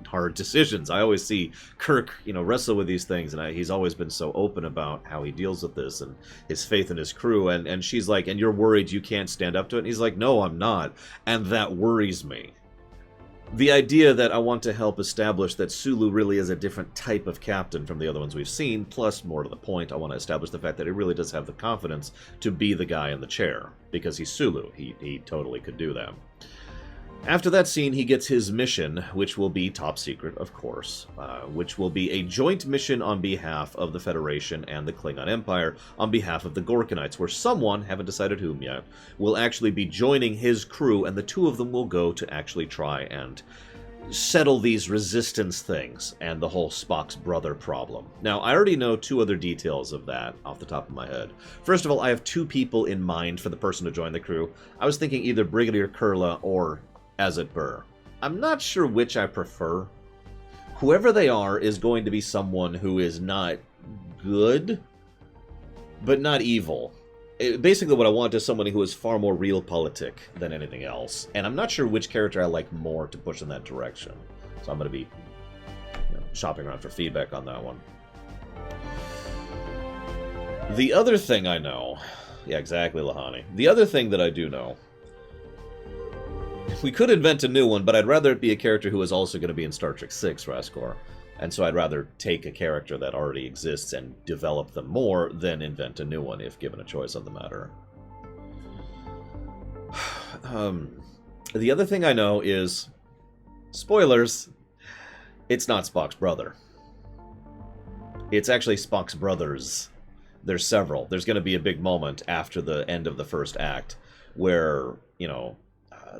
hard decisions. I always see Kirk, wrestle with these things, and he's always been so open about how he deals with this and his faith in his crew. And she's like, and you're worried you can't stand up to it? And he's like, no, I'm not. And that worries me. The idea that I want to help establish that Solow really is a different type of captain from the other ones we've seen, plus, more to the point, I want to establish the fact that he really does have the confidence to be the guy in the chair, because he's Solow. He totally could do that. After that scene, he gets his mission, which will be top secret, of course, which will be a joint mission on behalf of the Federation and the Klingon Empire, on behalf of the Gorkonites, where someone, haven't decided whom yet, will actually be joining his crew, and the two of them will go to actually try and settle these resistance things and the whole Spock's brother problem. Now, I already know two other details of that off the top of my head. First of all, I have two people in mind for the person to join the crew. I was thinking either Brigadier Kurla or Azit Burr. I'm not sure which I prefer. Whoever they are is going to be someone who is not good, but not evil. Basically what I want is someone who is far more realpolitik than anything else. And I'm not sure which character I like more to push in that direction. So I'm going to be shopping around for feedback on that one. The other thing I know... Yeah, exactly, Lahani. The other thing that I do know... We could invent a new one, but I'd rather it be a character who is also going to be in Star Trek VI, Raskor. And so I'd rather take a character that already exists and develop them more than invent a new one, if given a choice on the matter. The other thing I know is... Spoilers! It's not Spock's brother. It's actually Spock's brothers. There's several. There's going to be a big moment after the end of the first act where,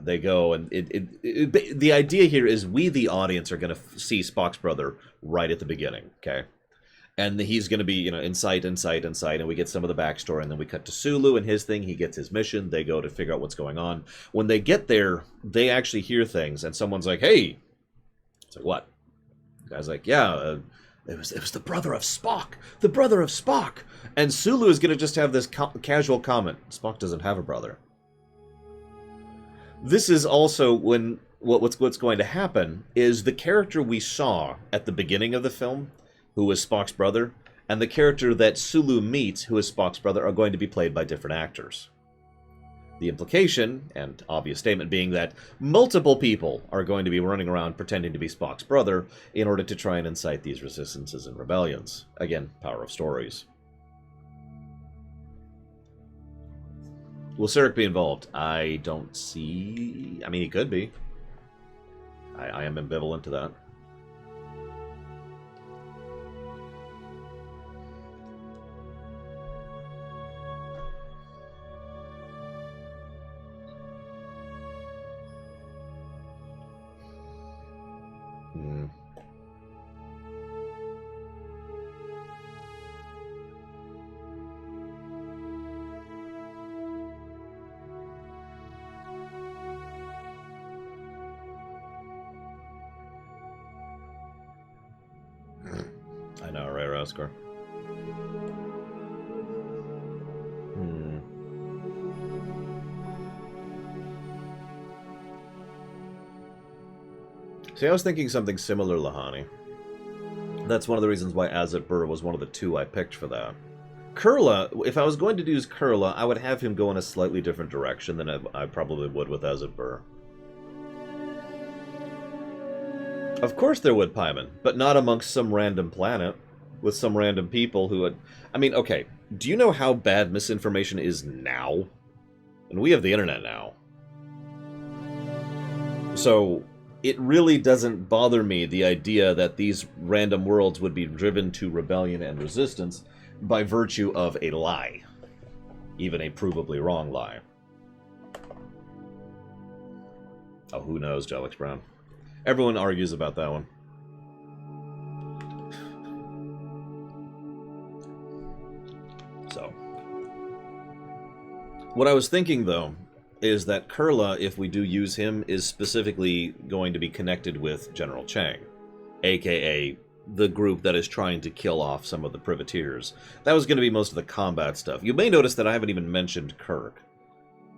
they go, and the idea here is we, the audience, are going to see Spock's brother right at the beginning, okay? And he's going to be, incite, and we get some of the backstory, and then we cut to Solow and his thing. He gets his mission. They go to figure out what's going on. When they get there, they actually hear things, and someone's like, hey! It's like, what? The guy's like, yeah, it was the brother of Spock! The brother of Spock! And Solow is going to just have this casual comment. Spock doesn't have a brother. This is also when what's going to happen is the character we saw at the beginning of the film, who was Spock's brother, and the character that Solow meets, who is Spock's brother, are going to be played by different actors. The implication, and obvious statement, being that multiple people are going to be running around pretending to be Spock's brother in order to try and incite these resistances and rebellions. Again, power of stories. Will Sarek be involved? I don't see... I mean, he could be. I am ambivalent to that. I know, right, Oscar? See, I was thinking something similar, Lahani. That's one of the reasons why Azat Burr was one of the two I picked for that. Kurla, if I was going to use Kurla, I would have him go in a slightly different direction than I probably would with Azat Burr. Of course there would, Pyman, but not amongst some random planet, with some random people who would... I mean, okay, do you know how bad misinformation is now? And we have the internet now. So, it really doesn't bother me, the idea that these random worlds would be driven to rebellion and resistance by virtue of a lie. Even a provably wrong lie. Oh, who knows, Jelix Brown? Everyone argues about that one. So. What I was thinking, though, is that Kurla, if we do use him, is specifically going to be connected with General Chang, a.k.a. the group that is trying to kill off some of the privateers. That was going to be most of the combat stuff. You may notice that I haven't even mentioned Kirk.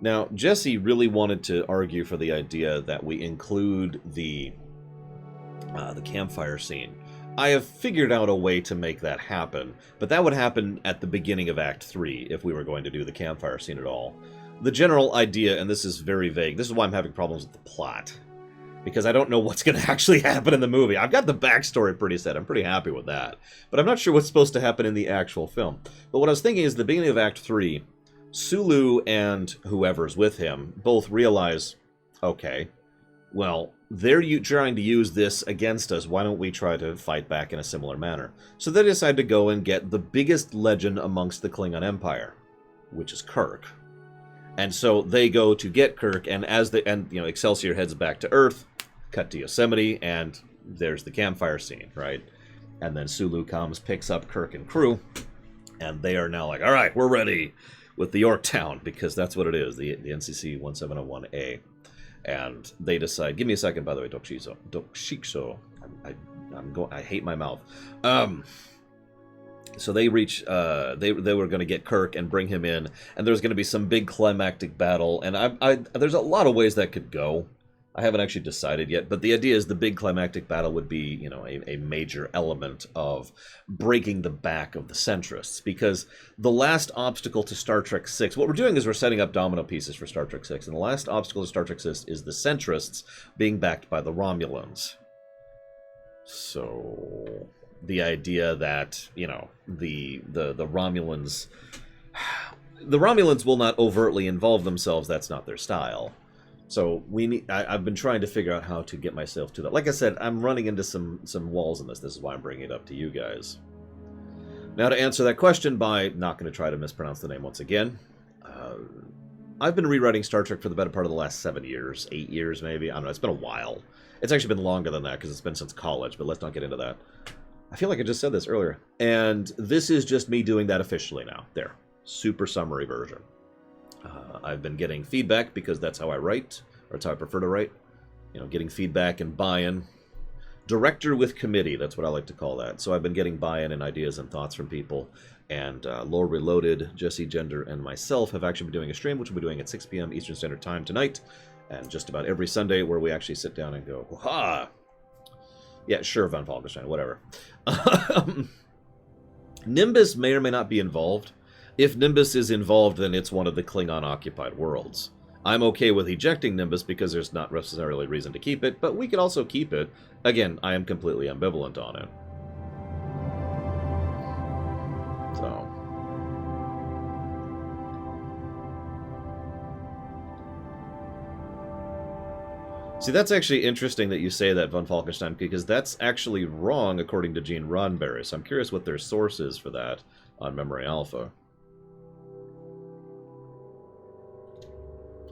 Now, Jesse really wanted to argue for the idea that we include the campfire scene. I have figured out a way to make that happen, but that would happen at the beginning of Act 3 if we were going to do the campfire scene at all. The general idea, and this is very vague, this is why I'm having problems with the plot, because I don't know what's going to actually happen in the movie. I've got the backstory pretty set, I'm pretty happy with that, but I'm not sure what's supposed to happen in the actual film. But what I was thinking is, the beginning of Act 3, Solow and whoever's with him both realize, okay, well, they're trying to use this against us, why don't we try to fight back in a similar manner? So they decide to go and get the biggest legend amongst the Klingon Empire, which is Kirk. And so they go to get Kirk, and Excelsior heads back to Earth, cut to Yosemite, and there's the campfire scene, right? And then Solow comes, picks up Kirk and crew, and they are now like, all right, we're ready with the Yorktown, because that's what it is, the NCC 1701A. And they decide, give me a second, by the way, Dokshikso. I hate my mouth. So they reach, they were going to get Kirk and bring him in, and there's going to be some big climactic battle, and there's a lot of ways that could go. I haven't actually decided yet, but the idea is the big climactic battle would be, a major element of breaking the back of the centrists, because the last obstacle to Star Trek VI, what we're doing is we're setting up domino pieces for Star Trek VI, and the last obstacle to Star Trek VI is the centrists being backed by the Romulans. So the idea that, the Romulans... The Romulans will not overtly involve themselves, that's not their style. So I've been trying to figure out how to get myself to that. Like I said, I'm running into some walls in this. This is why I'm bringing it up to you guys. Now, to answer that question, not going to try to mispronounce the name once again. I've been rewriting Star Trek for the better part of the last 7 years, 8 years maybe. I don't know, it's been a while. It's actually been longer than that because it's been since college, but let's not get into that. I feel like I just said this earlier. And this is just me doing that officially now. There. Super summary version. I've been getting feedback because that's how I write, or that's how I prefer to write. You know, getting feedback and buy-in. Director with committee, that's what I like to call that. So I've been getting buy-in and ideas and thoughts from people. And Lore Reloaded, Jesse Gender, and myself have actually been doing a stream, which we'll be doing at 6 p.m. Eastern Standard Time tonight. And just about every Sunday where we actually sit down and go, ha! Yeah, sure, Von Falkenstein, whatever. Nimbus may or may not be involved. If Nimbus is involved, then it's one of the Klingon-occupied worlds. I'm okay with ejecting Nimbus because there's not necessarily reason to keep it, but we could also keep it. Again, I am completely ambivalent on it. So... See, that's actually interesting that you say that, Von Falkenstein, because that's actually wrong according to Gene Roddenberry, so I'm curious what their source is for that on Memory Alpha.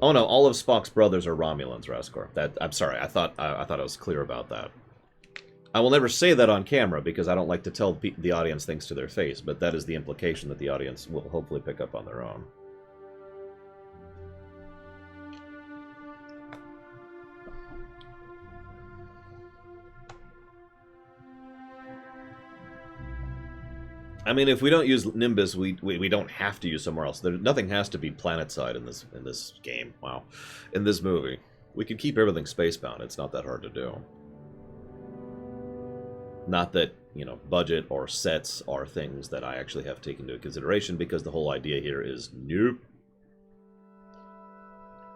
Oh no, all of Spock's brothers are Romulans, Raskor. I'm sorry, I thought I was clear about that. I will never say that on camera because I don't like to tell the audience things to their face, but that is the implication that the audience will hopefully pick up on their own. I mean, if we don't use Nimbus, we don't have to use somewhere else. Nothing has to be planetside in this game. Wow, in this movie, we can keep everything spacebound. It's not that hard to do. Not that, you know, budget or sets are things that I actually have taken into consideration because the whole idea here is nope.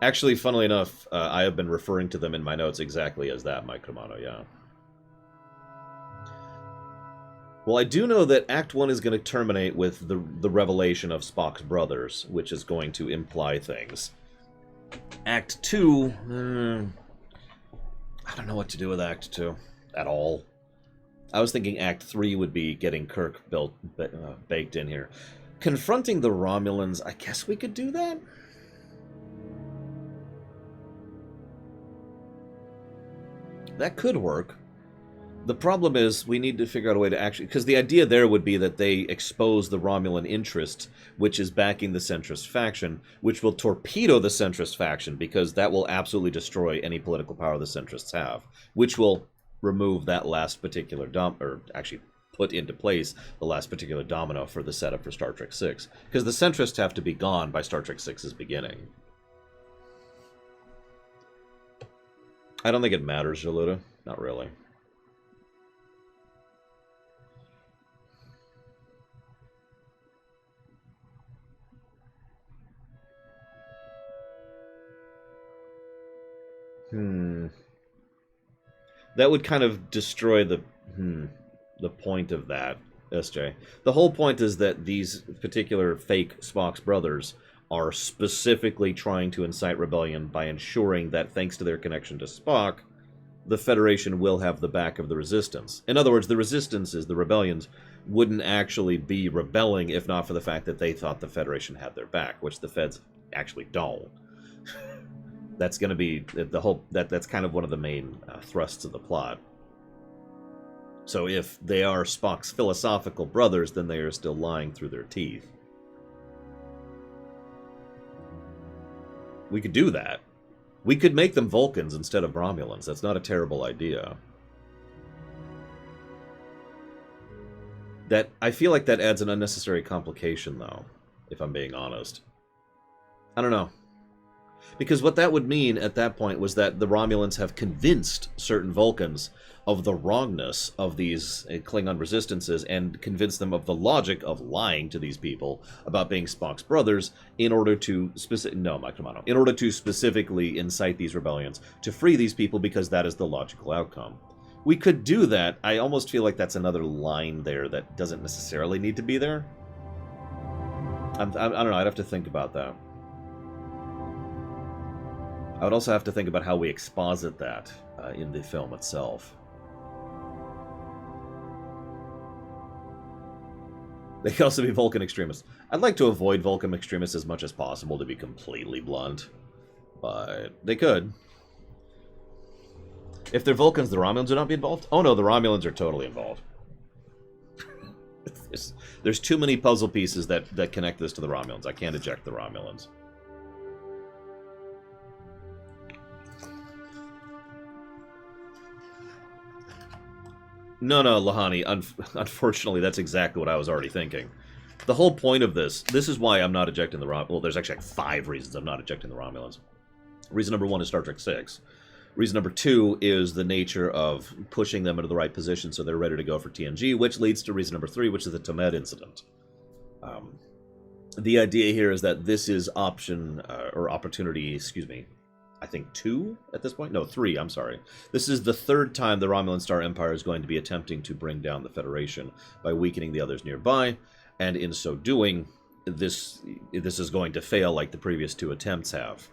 Actually, funnily enough, I have been referring to them in my notes exactly as that, Mike Romano. Yeah. Well, I do know that Act 1 is going to terminate with the revelation of Spock's brothers, which is going to imply things. Act 2... I don't know what to do with Act 2 at all. I was thinking Act 3 would be getting Kirk baked in here. Confronting the Romulans, I guess we could do that? That could work. The problem is we need to figure out a way to actually... Because the idea there would be that they expose the Romulan interest, which is backing the centrist faction, which will torpedo the centrist faction, because that will absolutely destroy any political power the centrists have, which will remove that last particular or actually put into place the last particular domino for the setup for Star Trek VI. Because the centrists have to be gone by Star Trek VI's beginning. I don't think it matters, Jaluta. Not really. That would kind of destroy the point of that, SJ. The whole point is that these particular fake Spock's brothers are specifically trying to incite rebellion by ensuring that, thanks to their connection to Spock, the Federation will have the back of the Resistance. In other words, the Resistances, the rebellions, wouldn't actually be rebelling if not for the fact that they thought the Federation had their back, which the Feds actually don't. That's going to be the whole... That's kind of one of the main thrusts of the plot. So if they are Spock's philosophical brothers, then they are still lying through their teeth. We could do that. We could make them Vulcans instead of Romulans. That's not a terrible idea. I feel like that adds an unnecessary complication, though, if I'm being honest. I don't know. Because what that would mean at that point was that the Romulans have convinced certain Vulcans of the wrongness of these Klingon resistances and convinced them of the logic of lying to these people about being Spock's brothers in order to in order to specifically incite these rebellions to free these people, because that is the logical outcome. We could do that. I almost feel like that's another line there that doesn't necessarily need to be there. I don't know. I'd have to think about that. I would also have to think about how we exposit that in the film itself. They could also be Vulcan extremists. I'd like to avoid Vulcan extremists as much as possible, to be completely blunt. But they could. If they're Vulcans, the Romulans would not be involved? Oh no, the Romulans are totally involved. There's too many puzzle pieces that connect this to the Romulans. I can't eject the Romulans. No, Lahani. Unfortunately, that's exactly what I was already thinking. The whole point of this is why I'm not ejecting the Romulans. Well, there's actually like 5 reasons I'm not ejecting the Romulans. Reason number 1 is Star Trek 6. Reason number 2 is the nature of pushing them into the right position so they're ready to go for TNG, which leads to reason number 3, which is the Tomed incident. The idea here is that this is opportunity, excuse me, I think 2 at this point? No, 3, I'm sorry. This is the 3rd time the Romulan Star Empire is going to be attempting to bring down the Federation by weakening the others nearby, and in so doing, this is going to fail like the previous 2 attempts have.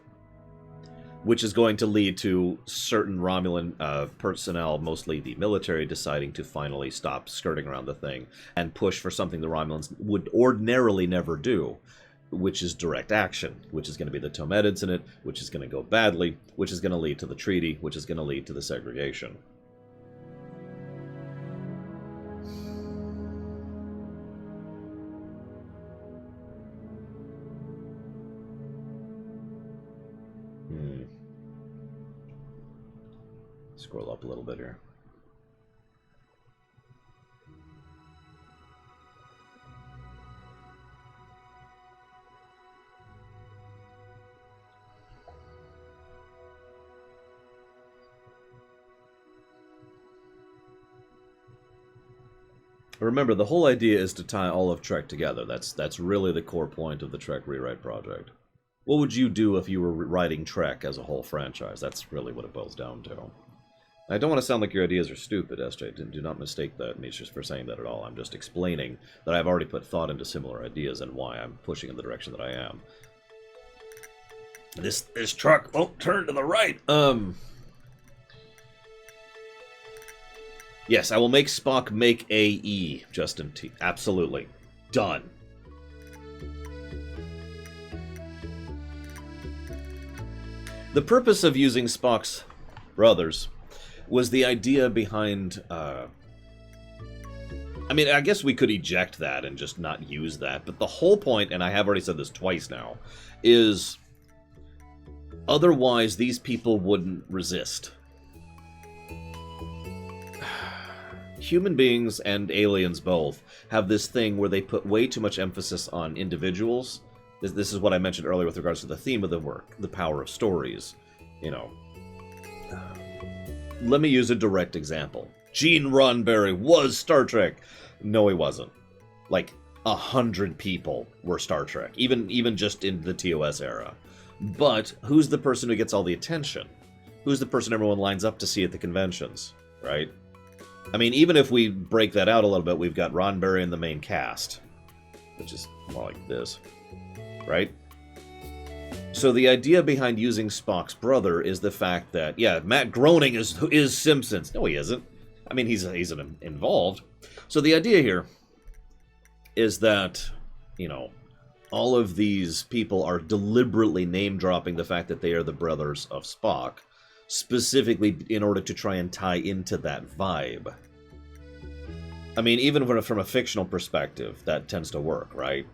Which is going to lead to certain Romulan personnel, mostly the military, deciding to finally stop skirting around the thing and push for something the Romulans would ordinarily never do, which is direct action, which is going to be the Tomed incident, which is going to go badly, which is going to lead to the treaty, which is going to lead to the segregation. Scroll up a little bit here. Remember, the whole idea is to tie all of Trek together. That's really the core point of the Trek Rewrite project. What would you do if you were writing Trek as a whole franchise? That's really what it boils down to. I don't want to sound like your ideas are stupid, SJ. Do not mistake that me just for saying that at all. I'm just explaining that I've already put thought into similar ideas and why I'm pushing in the direction that I am. This truck won't turn to the right. Yes, I will make Spock make AE, Justin T. Absolutely. Done. The purpose of using Spock's brothers was the idea behind, I mean, I guess we could eject that and just not use that, but the whole point, and I have already said this twice now, is otherwise these people wouldn't resist. Human beings and aliens both have this thing where they put way too much emphasis on individuals. This is what I mentioned earlier with regards to the theme of the work, the power of stories, you know. Let me use a direct example. Gene Roddenberry was Star Trek. No, he wasn't. Like, 100 people were Star Trek, even just in the TOS era. But who's the person who gets all the attention? Who's the person everyone lines up to see at the conventions, right? I mean, even if we break that out a little bit, we've got Roddenberry in the main cast, which is more like this, right? So the idea behind using Spock's brother is the fact that, yeah, Matt Groening is Simpsons. No, he isn't. I mean, he's involved. So the idea here is that, you know, all of these people are deliberately name-dropping the fact that they are the brothers of Spock, specifically in order to try and tie into that vibe. I mean, even from a fictional perspective, that tends to work, right?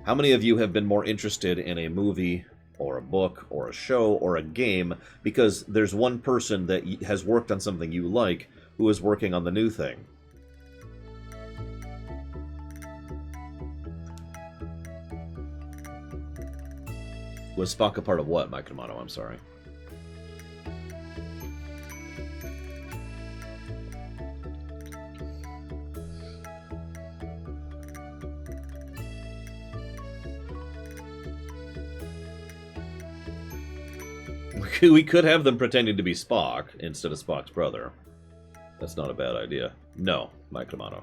How many of you have been more interested in a movie or a book or a show or a game because there's one person that has worked on something you like who is working on the new thing? Was Spock a part of what, Mike Romano? I'm sorry. We could have them pretending to be Spock instead of Spock's brother. That's not a bad idea. No, Mike Romano.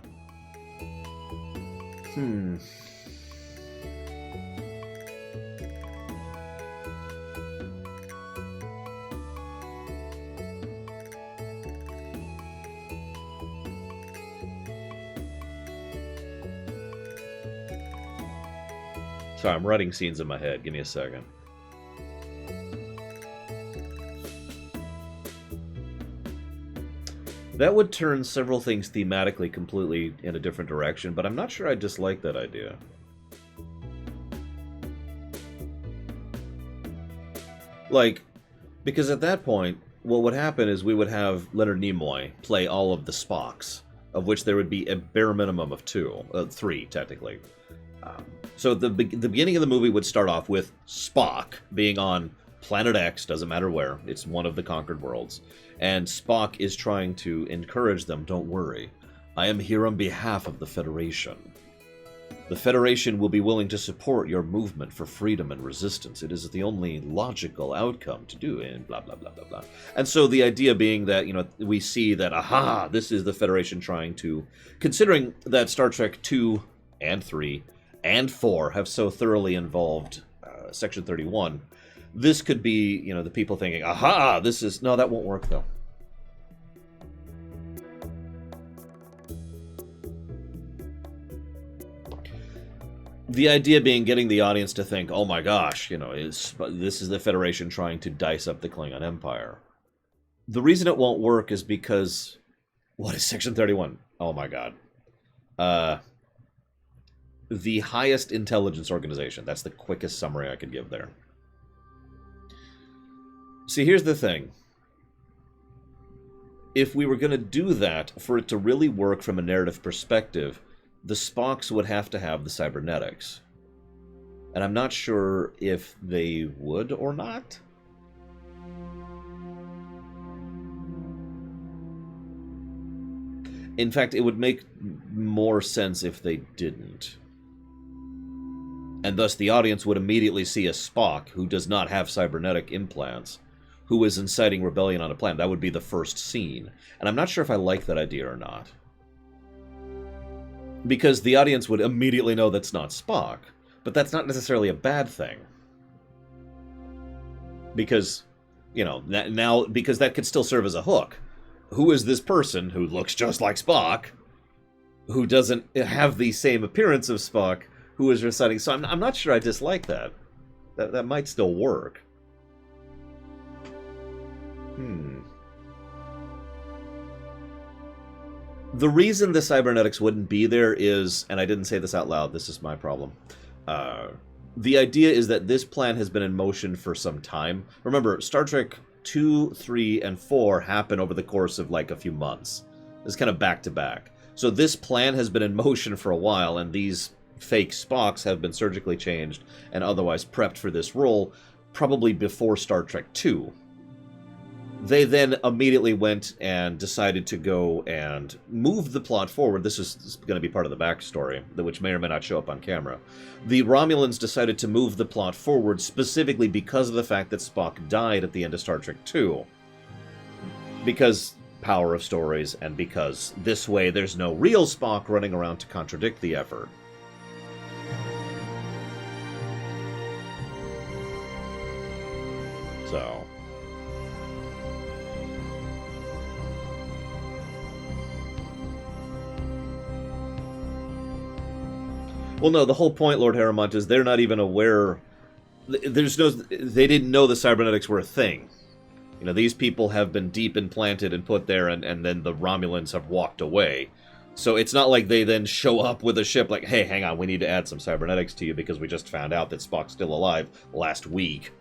Sorry, I'm writing scenes in my head. Give me a second. That would turn several things thematically completely in a different direction, but I'm not sure I dislike that idea. Like, because at that point, what would happen is we would have Leonard Nimoy play all of the Spocks, of which there would be a bare minimum of three, technically. So the beginning of the movie would start off with Spock being on Planet X, doesn't matter where, it's one of the conquered worlds. And Spock is trying to encourage them, don't worry, I am here on behalf of the Federation. The Federation will be willing to support your movement for freedom and resistance. It is the only logical outcome to do, and blah, blah, blah, blah, blah. And so the idea being that, you know, we see that, aha, this is the Federation trying to, considering that Star Trek 2 and 3 and 4 have so thoroughly involved Section 31, this could be, you know, the people thinking, aha, this is... No, that won't work, though. The idea being getting the audience to think, oh my gosh, you know, this is the Federation trying to dice up the Klingon Empire. The reason it won't work is because... What is Section 31? Oh my god. The highest intelligence organization. That's the quickest summary I could give there. See, here's the thing. If we were going to do that, for it to really work from a narrative perspective, the Spocks would have to have the cybernetics. And I'm not sure if they would or not. In fact, it would make more sense if they didn't. And thus the audience would immediately see a Spock who does not have cybernetic implants, who is inciting rebellion on a planet. That would be the first scene. And I'm not sure if I like that idea or not. Because the audience would immediately know that's not Spock. But that's not necessarily a bad thing. Because, you know, because that could still serve as a hook. Who is this person who looks just like Spock, who doesn't have the same appearance of Spock, who is reciting? So I'm not sure I dislike that. That might still work. The reason the cybernetics wouldn't be there is, and I didn't say this out loud, this is my problem. The idea is that this plan has been in motion for some time. Remember, Star Trek 2, 3, and 4 happen over the course of like a few months. It's kind of back to back. So this plan has been in motion for a while, and these fake Spocks have been surgically changed and otherwise prepped for this role, probably before Star Trek 2. They then immediately went and decided to go and move the plot forward. This is going to be part of the backstory, which may or may not show up on camera. The Romulans decided to move the plot forward specifically because of the fact that Spock died at the end of Star Trek 2. Because power of stories, and because this way there's no real Spock running around to contradict the effort. So... Well, no, the whole point, Lord Harrimont, is they're not even aware... They didn't know the cybernetics were a thing. You know, these people have been deep implanted and put there, and then the Romulans have walked away. So it's not like they then show up with a ship like, hey, hang on, we need to add some cybernetics to you because we just found out that Spock's still alive last week.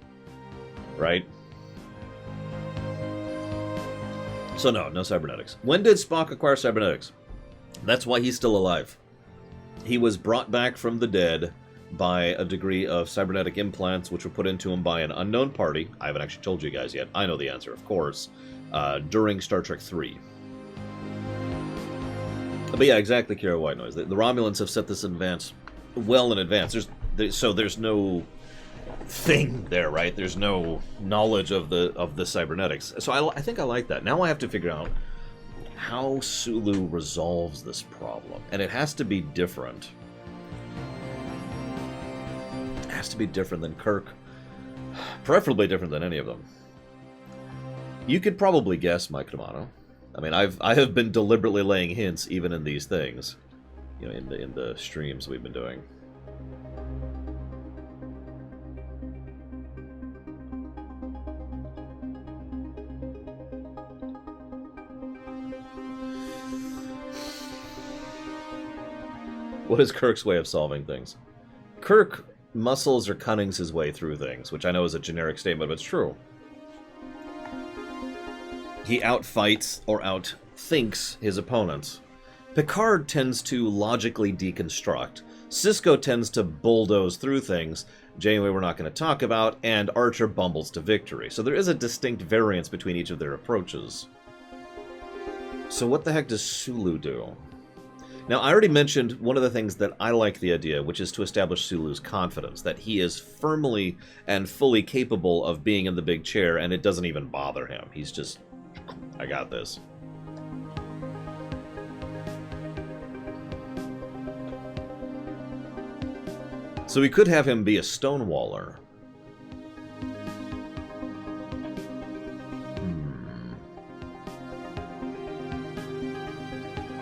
Right? So no cybernetics. When did Spock acquire cybernetics? That's why he's still alive. He was brought back from the dead by a degree of cybernetic implants which were put into him by an unknown party. I haven't actually told you guys yet. I know the answer, of course. During Star Trek 3. But yeah, exactly, Kira White Noise. The Romulans have set this in advance, well in advance. There's no thing there, right? There's no knowledge of the cybernetics. So I think I like that. Now I have to figure out how Solow resolves this problem. And it has to be different. It has to be different than Kirk. Preferably different than any of them. You could probably guess, Mike Romano. I mean, I have been deliberately laying hints even in these things. You know, in the streams we've been doing. What is Kirk's way of solving things? Kirk muscles or cunnings his way through things, which I know is a generic statement, but it's true. He outfights or outthinks his opponents. Picard tends to logically deconstruct. Sisko tends to bulldoze through things, Janeway we're not going to talk about, and Archer bumbles to victory. So there is a distinct variance between each of their approaches. So what the heck does Sulu do? Now, I already mentioned one of the things that I like the idea, which is to establish Sulu's confidence, that he is firmly and fully capable of being in the big chair, and it doesn't even bother him. He's just, I got this. So we could have him be a stonewaller.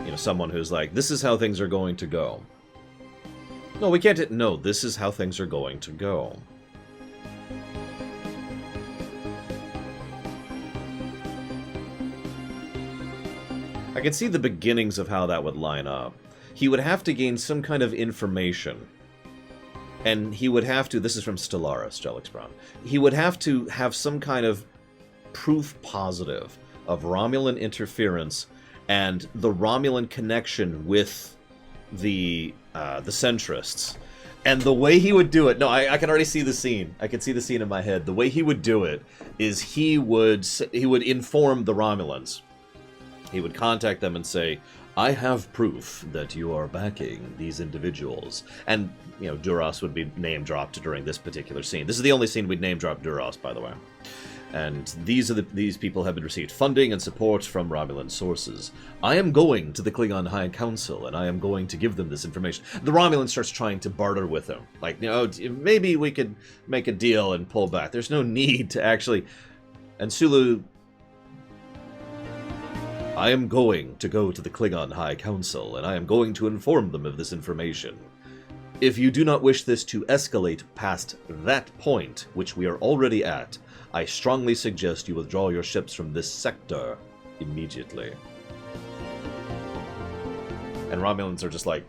You know, someone who's like, this is how things are going to go. No, we can't. No, this is how things are going to go. I can see the beginnings of how that would line up. He would have to gain some kind of information. And he would have to, this is from Stellaris, Jelix Brown, he would have to have some kind of proof positive of Romulan interference and the Romulan connection with the centrists. And the way he would do it, no, I can already see the scene. I can see the scene in my head. The way he would do it is he would inform the Romulans. He would contact them and say, I have proof that you are backing these individuals. And, you know, Duras would be name-dropped during this particular scene. This is the only scene we'd name-drop Duras, by the way. And these people have been received funding and support from Romulan sources. I am going to the Klingon High Council, and I am going to give them this information. The Romulan starts trying to barter with him. Like, you know, maybe we could make a deal and pull back. There's no need to actually... And Sulu... I am going to go to the Klingon High Council, and I am going to inform them of this information. If you do not wish this to escalate past that point, which we are already at, I strongly suggest you withdraw your ships from this sector immediately. And Romulans are just like...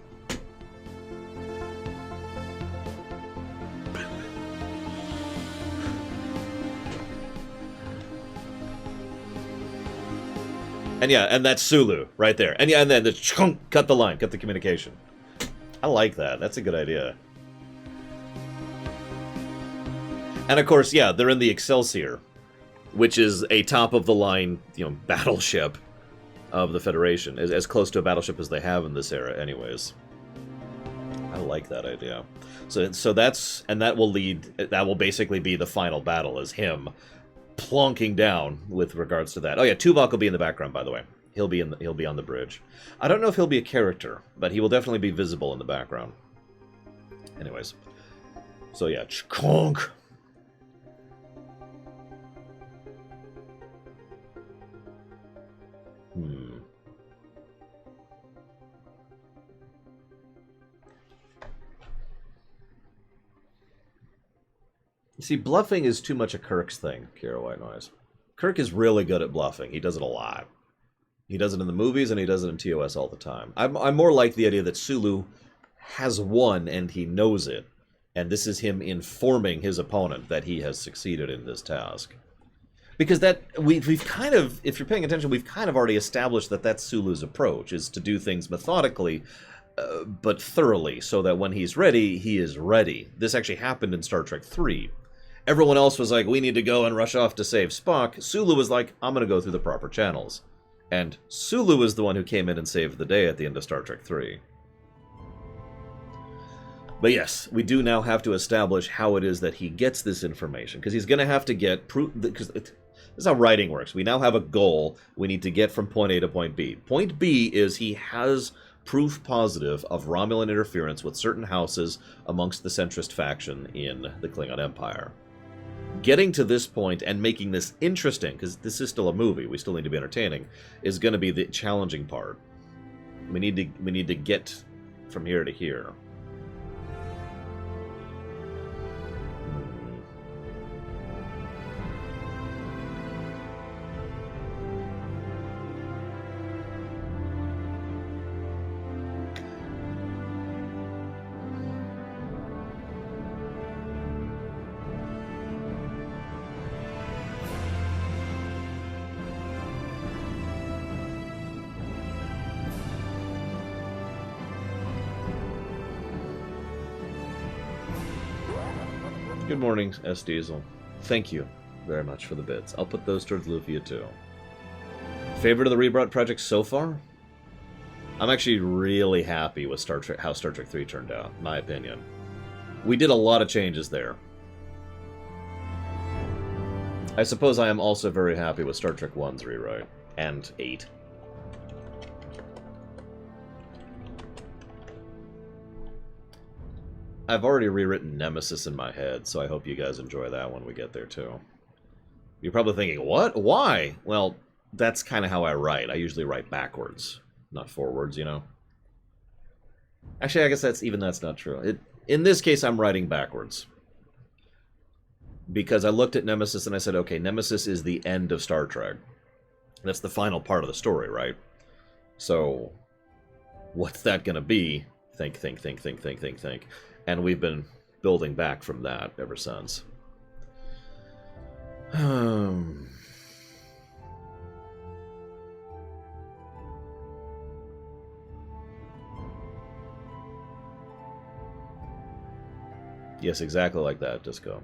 And yeah, and that's Sulu right there. And yeah, and then the chunk, cut the line, cut the communication. I like that. That's a good idea. And of course, yeah, they're in the Excelsior, which is a top-of-the-line, you know, battleship of the Federation, as close to a battleship as they have in this era, anyways. I like that idea. So that's, and that will basically be the final battle, is him plonking down with regards to that. Oh yeah, Tuvok will be in the background, by the way. He'll be on the bridge. I don't know if he'll be a character, but he will definitely be visible in the background. Anyways, so yeah, chkonk. You see, bluffing is too much a Kirk's thing, Kira White Noise. Kirk is really good at bluffing. He does it a lot. He does it in the movies, and he does it in TOS all the time. I'm more like the idea that Sulu has won, and he knows it. And this is him informing his opponent that he has succeeded in this task. Because that we've kind of, if you're paying attention, we've kind of already established that that's Sulu's approach, is to do things methodically, but thoroughly, so that when he's ready, he is ready. This actually happened in Star Trek 3. Everyone else was like, we need to go and rush off to save Spock. Sulu was like, I'm going to go through the proper channels. And Sulu was the one who came in and saved the day at the end of Star Trek 3. But yes, we do now have to establish how it is that he gets this information, because he's going to have to get proof, because this is how writing works. We now have a goal we need to get from point A to point B. Point B is he has proof positive of Romulan interference with certain houses amongst the centrist faction in the Klingon Empire. Getting to this point and making this interesting, because this is still a movie, we still need to be entertaining, is going to be the challenging part. We need to get from here to here. Good morning, S. Diesel. Thank you very much for the bits. I'll put those towards Lufia, too. Favorite of the Rebrought project so far? I'm actually really happy with how Star Trek 3 turned out, in my opinion. We did a lot of changes there. I suppose I am also very happy with Star Trek 1's rewrite. And 8. I've already rewritten Nemesis in my head, so I hope you guys enjoy that when we get there, too. You're probably thinking, what? Why? Well, that's kind of how I write. I usually write backwards, not forwards, you know? Actually, I guess that's not true. In this case, I'm writing backwards. Because I looked at Nemesis and I said, okay, Nemesis is the end of Star Trek. That's the final part of the story, right? So, what's that going to be? Think. And we've been building back from that ever since. Yes, exactly like that, Disco.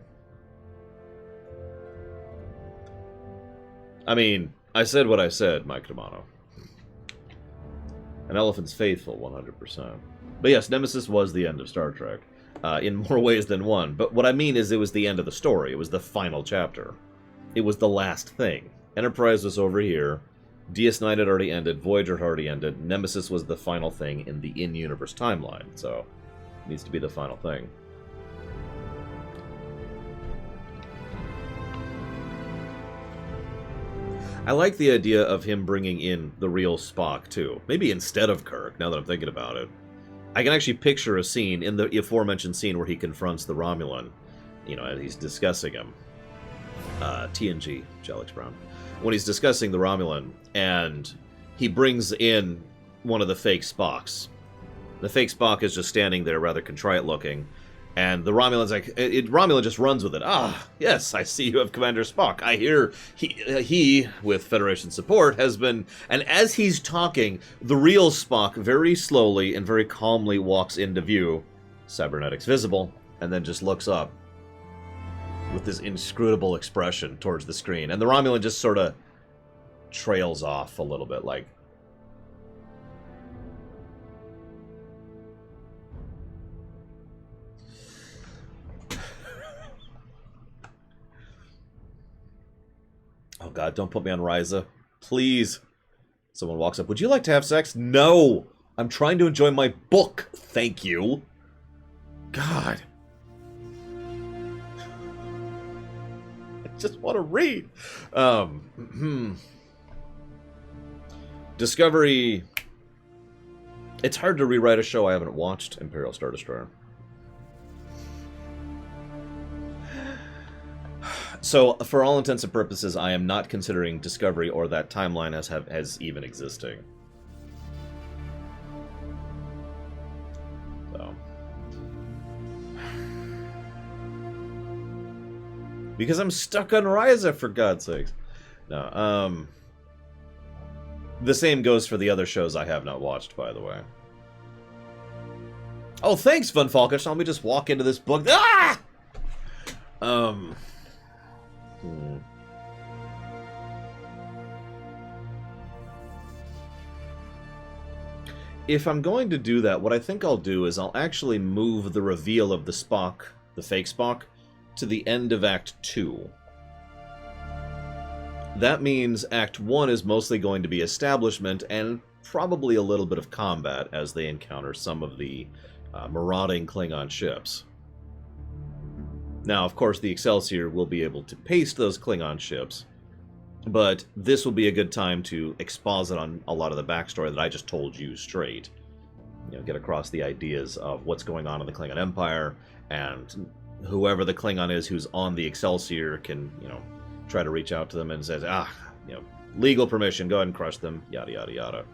I mean, I said what I said, Mike Romano. An elephant's faithful, 100%. But yes, Nemesis was the end of Star Trek. In more ways than one. But what I mean is it was the end of the story. It was the final chapter. It was the last thing. Enterprise was over here. DS9 had already ended. Voyager had already ended. Nemesis was the final thing in the in-universe timeline. So, it needs to be the final thing. I like the idea of him bringing in the real Spock, too. Maybe instead of Kirk, now that I'm thinking about it. I can actually picture a scene, in the aforementioned scene where he confronts the Romulan, you know, and he's discussing him. TNG, Alex Brown. When he's discussing the Romulan, and he brings in one of the fake Spocks. The fake Spock is just standing there, rather contrite looking, and the Romulan's like, Romulan just runs with it. Ah, yes, I see you have Commander Spock. I hear he, with Federation support, has been... And as he's talking, the real Spock very slowly and very calmly walks into view, cybernetics visible, and then just looks up with this inscrutable expression towards the screen. And the Romulan just sort of trails off a little bit, like... Oh god, don't put me on Ryza. Please. Someone walks up. Would you like to have sex? No! I'm trying to enjoy my book. Thank you. God. I just want to read. Discovery. It's hard to rewrite a show I haven't watched, Imperial Star Destroyer. So, for all intents and purposes, I am not considering Discovery or that timeline as even existing. So. Because I'm stuck on Ryza, for God's sakes. No, the same goes for the other shows I have not watched, by the way. Oh, thanks, Von Falkish. Let me just walk into this book. Ah! If I'm going to do that, what I think I'll do is I'll actually move the reveal of the Spock, the fake Spock, to the end of Act 2. That means Act 1 is mostly going to be establishment and probably a little bit of combat as they encounter some of the marauding Klingon ships. Now, of course, the Excelsior will be able to paste those Klingon ships, but this will be a good time to exposit on a lot of the backstory that I just told you straight. You know, get across the ideas of what's going on in the Klingon Empire, and whoever the Klingon is who's on the Excelsior can, you know, try to reach out to them and says, you know, legal permission, go ahead and crush them, yada, yada, yada.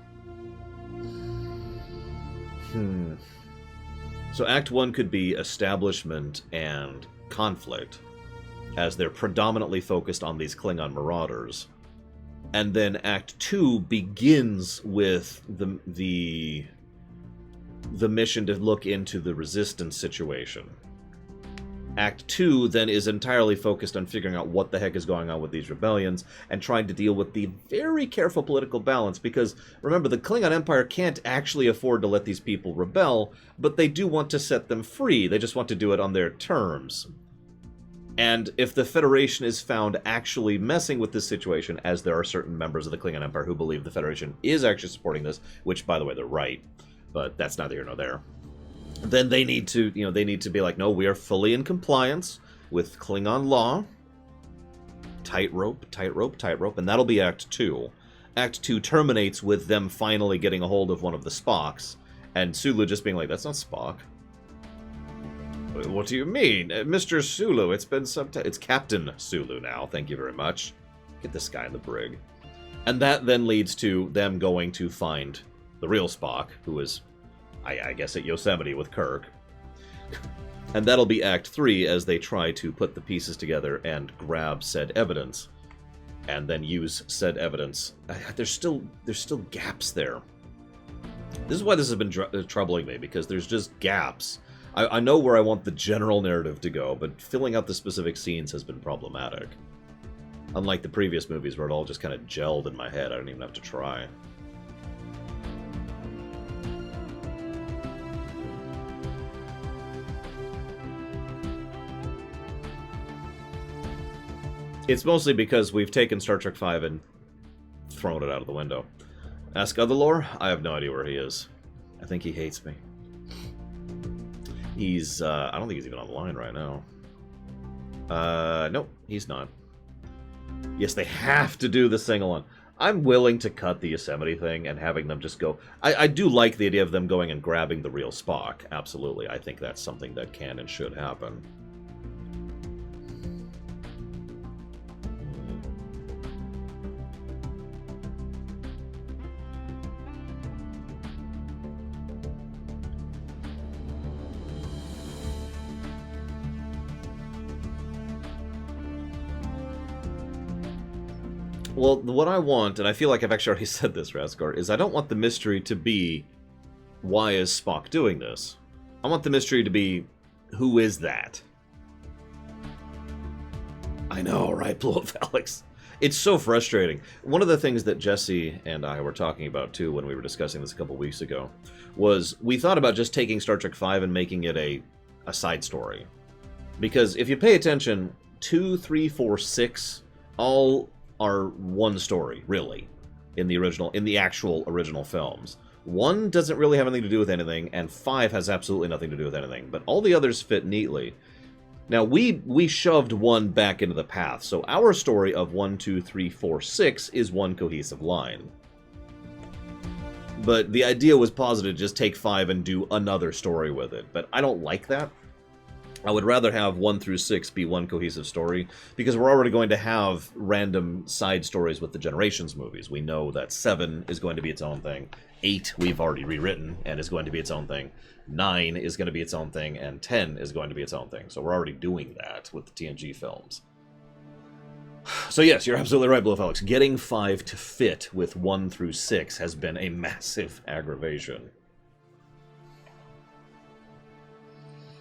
So Act 1 could be establishment and conflict, as they're predominantly focused on these Klingon marauders. And then Act 2 begins with the mission to look into the resistance situation. Act 2 then is entirely focused on figuring out what the heck is going on with these rebellions and trying to deal with the very careful political balance, because remember, the Klingon Empire can't actually afford to let these people rebel, but they do want to set them free. They just want to do it on their terms. And if the Federation is found actually messing with this situation, as there are certain members of the Klingon Empire who believe the Federation is actually supporting this, which, by the way, they're right, but that's neither here nor there, then they need to, they need to be like, no, we are fully in compliance with Klingon law. Tightrope, tightrope, tightrope, and that'll be Act 2. Act 2 terminates with them finally getting a hold of one of the Spocks, and Sulu just being like, that's not Spock. What do you mean? Mr. Sulu, it's been some time. It's Captain Sulu now, thank you very much. Get this guy in the brig. And that then leads to them going to find the real Spock, who is, I guess, at Yosemite with Kirk. And that'll be Act 3 as they try to put the pieces together and grab said evidence, and then use said evidence. There's still gaps there. This is why this has been troubling me, because there's just gaps. I know where I want the general narrative to go, but filling out the specific scenes has been problematic. Unlike the previous movies where it all just kind of gelled in my head, I don't even have to try. It's mostly because we've taken Star Trek V and thrown it out of the window. Ask Otherlore? I have no idea where he is. I think he hates me. He's, I don't think he's even online right now. Nope, he's not. Yes, they have to do the sing-along. I'm willing to cut the Yosemite thing and having them just go... I do like the idea of them going and grabbing the real Spock. Absolutely. I think that's something that can and should happen. Well, what I want, and I feel like I've actually already said this, Raskar, is I don't want the mystery to be, why is Spock doing this? I want the mystery to be, who is that? I know, right, FFIX? It's so frustrating. One of the things that Jesse and I were talking about, too, when we were discussing this a couple weeks ago, was we thought about just taking Star Trek V and making it a side story. Because if you pay attention, 2, 3, 4, 6, all are one story, really, in the actual original films. 1 doesn't really have anything to do with anything, and 5 has absolutely nothing to do with anything, but all the others fit neatly. Now, we shoved 1 back into the path, so our story of 1, 2, 3, 4, 6 is one cohesive line. But the idea was positive, just take 5 and do another story with it, but I don't like that. I would rather have 1 through 6 be one cohesive story, because we're already going to have random side stories with the Generations movies. We know that 7 is going to be its own thing. 8 we've already rewritten and is going to be its own thing. 9 is going to be its own thing, and 10 is going to be its own thing. So we're already doing that with the TNG films. So yes, you're absolutely right, FFIX. Getting 5 to fit with 1 through 6 has been a massive aggravation.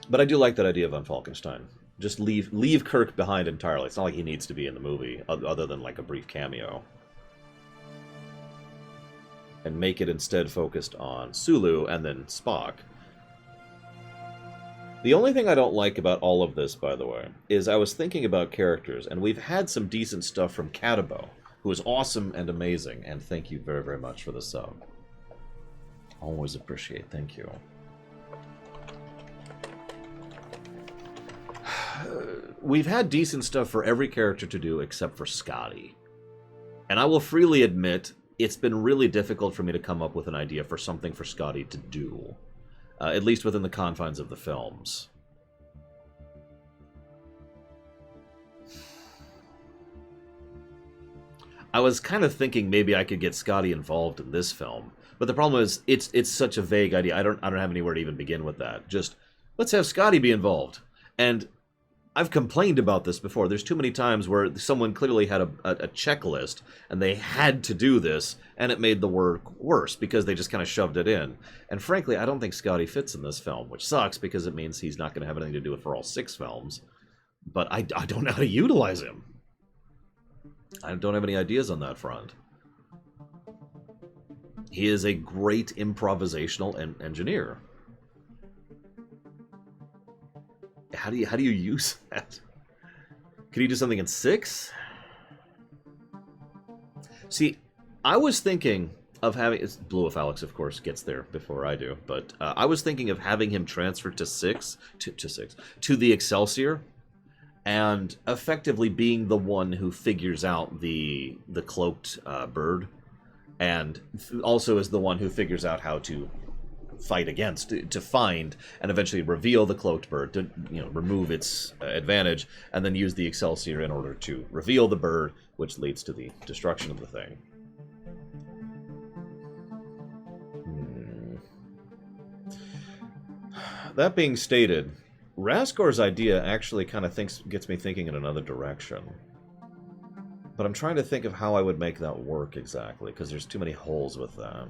But I do like that idea of Von Falkenstein. Just leave Kirk behind entirely. It's not like he needs to be in the movie, other than like a brief cameo. And make it instead focused on Sulu and then Spock. The only thing I don't like about all of this, by the way, is I was thinking about characters, and we've had some decent stuff from Catabo, who is awesome and amazing, and thank you very, very much for the sub. Always appreciate, thank you. We've had decent stuff for every character to do except for Scotty. And I will freely admit, it's been really difficult for me to come up with an idea for something for Scotty to do. At least within the confines of the films. I was kind of thinking maybe I could get Scotty involved in this film. But the problem is, it's such a vague idea. I don't have anywhere to even begin with that. Just, let's have Scotty be involved. And I've complained about this before. There's too many times where someone clearly had a checklist, and they had to do this, and it made the work worse because they just kind of shoved it in. And frankly, I don't think Scotty fits in this film, which sucks because it means he's not going to have anything to do with for all 6 films. But I don't know how to utilize him. I don't have any ideas on that front. He is a great improvisational engineer. How do you use that? Could you do something in 6? See, I was thinking of having... Blue if Alex, of course, gets there before I do. But I was thinking of having him transfer to 6... To the Excelsior. And effectively being the one who figures out the cloaked bird. And also is the one who figures out how to fight against, to find and eventually reveal the cloaked bird, to remove its advantage, and then use the Excelsior in order to reveal the bird, which leads to the destruction of the thing. That being stated, Raskor's idea actually kind of gets me thinking in another direction. But I'm trying to think of how I would make that work exactly, because there's too many holes with that.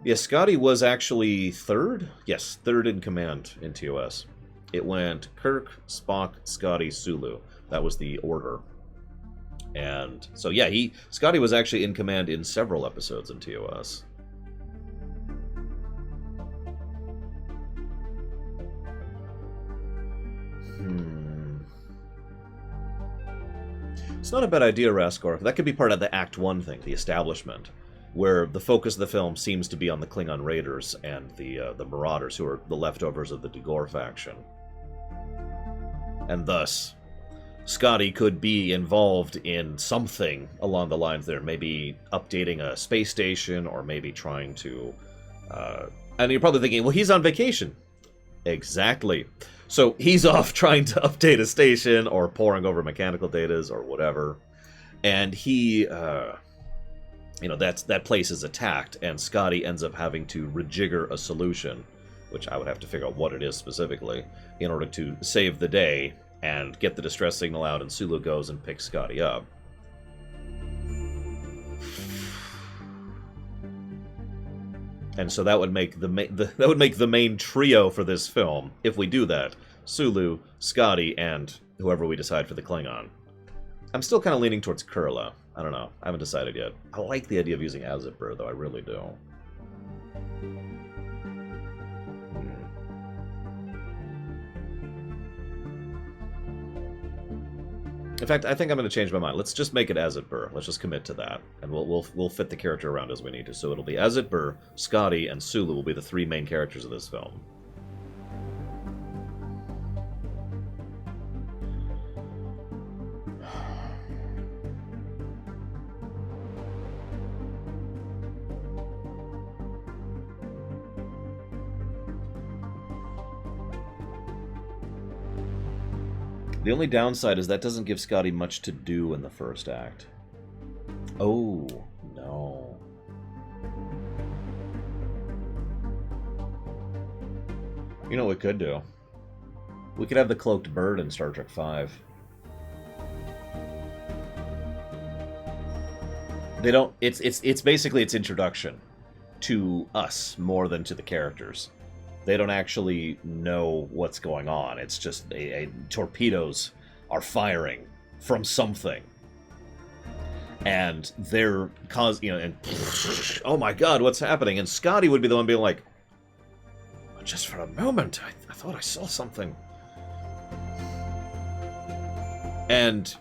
Yeah, Scotty was actually 3rd? Yes, 3rd in command in TOS. It went Kirk, Spock, Scotty, Sulu. That was the order. And so yeah, Scotty was actually in command in several episodes in TOS. It's not a bad idea, Raskor. That could be part of the Act 1 thing, the establishment, where the focus of the film seems to be on the Klingon Raiders and the Marauders, who are the leftovers of the Dugor faction. And thus, Scotty could be involved in something along the lines there, maybe updating a space station, or maybe trying to... and you're probably thinking, well, he's on vacation. Exactly. So he's off trying to update a station or poring over mechanical datas or whatever. And he, that place is attacked, and Scotty ends up having to rejigger a solution, which I would have to figure out what it is specifically, in order to save the day and get the distress signal out, and Sulu goes and picks Scotty up. And so that would make the main trio for this film if we do that: Sulu, Scotty, and whoever we decide for the Klingon. I'm still kind of leaning towards Kurla. I don't know. I haven't decided yet. I like the idea of using Azipur, though. I really do. In fact, I think I'm going to change my mind. Let's just make it Azipur. Let's just commit to that, and we'll fit the character around as we need to. So it'll be Azipur, Scotty, and Sulu will be the 3 main characters of this film. The only downside is that doesn't give Scotty much to do in the first act. Oh, no. You know what we could do? We could have the cloaked bird in Star Trek V. They don't... It's basically its introduction to us more than to the characters. They don't actually know what's going on. It's just torpedoes are firing from something, and they're and oh my god, what's happening? And Scotty would be the one being like, just for a moment, I thought I saw something. And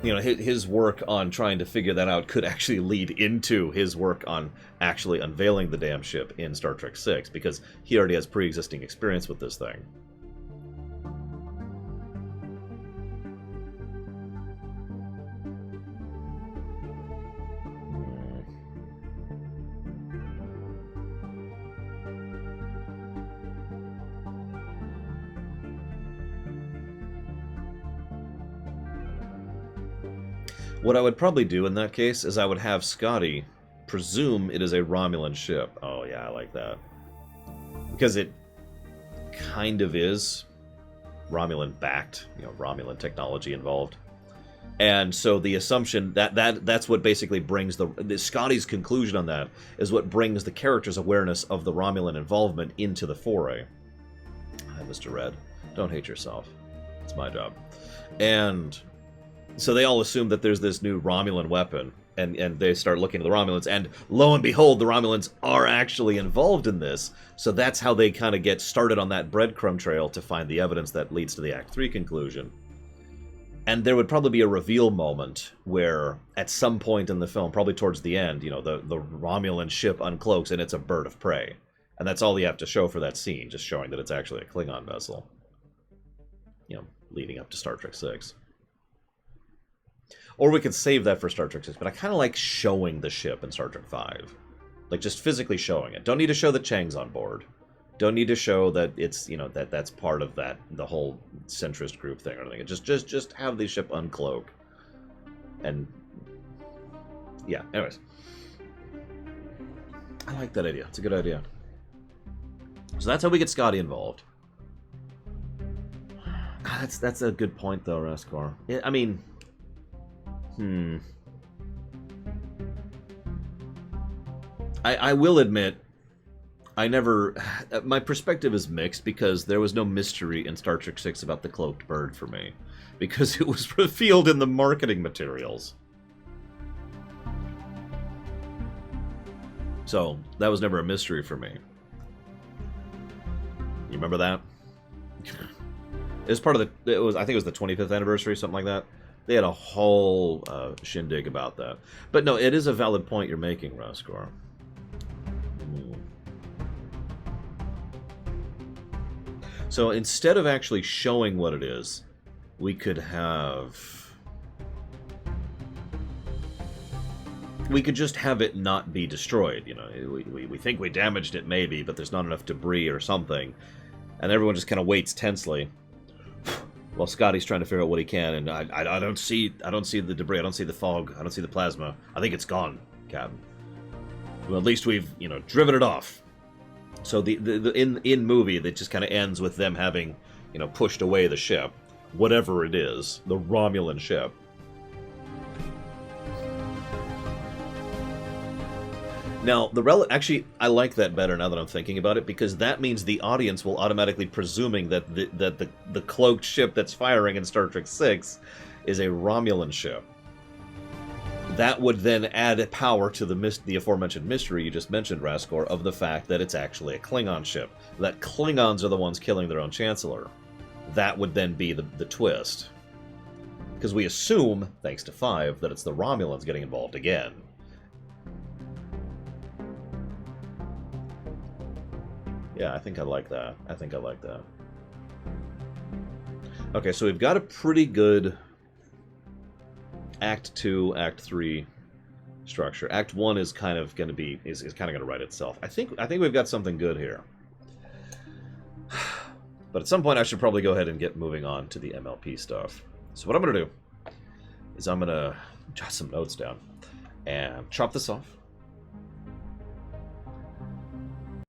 his work on trying to figure that out could actually lead into his work on actually unveiling the damn ship in Star Trek VI, because he already has pre-existing experience with this thing. What I would probably do in that case is I would have Scotty presume it is a Romulan ship. Oh yeah, I like that. Because kind of is Romulan-backed, you know, Romulan technology involved. And so the assumption that's what basically brings the Scotty's conclusion on that is what brings the character's awareness of the Romulan involvement into the foray. Hi, Mr. Red. Don't hate yourself. It's my job. And so they all assume that there's this new Romulan weapon, and they start looking at the Romulans, and lo and behold, the Romulans are actually involved in this. So that's how they kind of get started on that breadcrumb trail to find the evidence that leads to the Act 3 conclusion. And there would probably be a reveal moment where, at some point in the film, probably towards the end, you know, the Romulan ship uncloaks and it's a bird of prey. And that's all you have to show for that scene, just showing that it's actually a Klingon vessel. You know, leading up to Star Trek 6. Or we could save that for Star Trek 6, but I kind of like showing the ship in Star Trek 5. Like, just physically showing it. Don't need to show that Chang's on board. Don't need to show that it's, you know, that's part of the whole centrist group thing or anything. Just have the ship uncloak. And, yeah, anyways. I like that idea. It's a good idea. So that's how we get Scotty involved. That's a good point, though, Raskar. I mean... I will admit, I never... My perspective is mixed because there was no mystery in Star Trek 6 about the cloaked bird for me. Because it was revealed in the marketing materials. So, that was never a mystery for me. You remember that? It was part of the... I think it was the 25th anniversary, something like that. They had a whole shindig about that. But no, it is a valid point you're making, Raskar. So instead of actually showing what it is, we could have... We could just have it not be destroyed, you know. We think we damaged it, maybe, but there's not enough debris or something. And everyone just kind of waits tensely. While Scotty's trying to figure out what he can, and I don't see the debris, I don't see the fog, I don't see the plasma. I think it's gone, Captain. Well, at least we've, you know, driven it off. So in movie, that just kind of ends with them having, you know, pushed away the ship, whatever it is, the Romulan ship. Now, actually, I like that better now that I'm thinking about it, because that means the audience will automatically presuming that the cloaked ship that's firing in Star Trek 6 is a Romulan ship. That would then add power to the aforementioned mystery you just mentioned, Raskar, of the fact that it's actually a Klingon ship. That Klingons are the ones killing their own Chancellor. That would then be the twist. Because we assume, thanks to 5, that it's the Romulans getting involved again. Yeah, I think I like that. Okay, so we've got a pretty good Act 2, Act 3 structure. Act 1 is kind of going to be is kind of going to write itself. I think we've got something good here. But at some point I should probably go ahead and get moving on to the MLP stuff. So what I'm going to do is I'm going to jot some notes down and chop this off.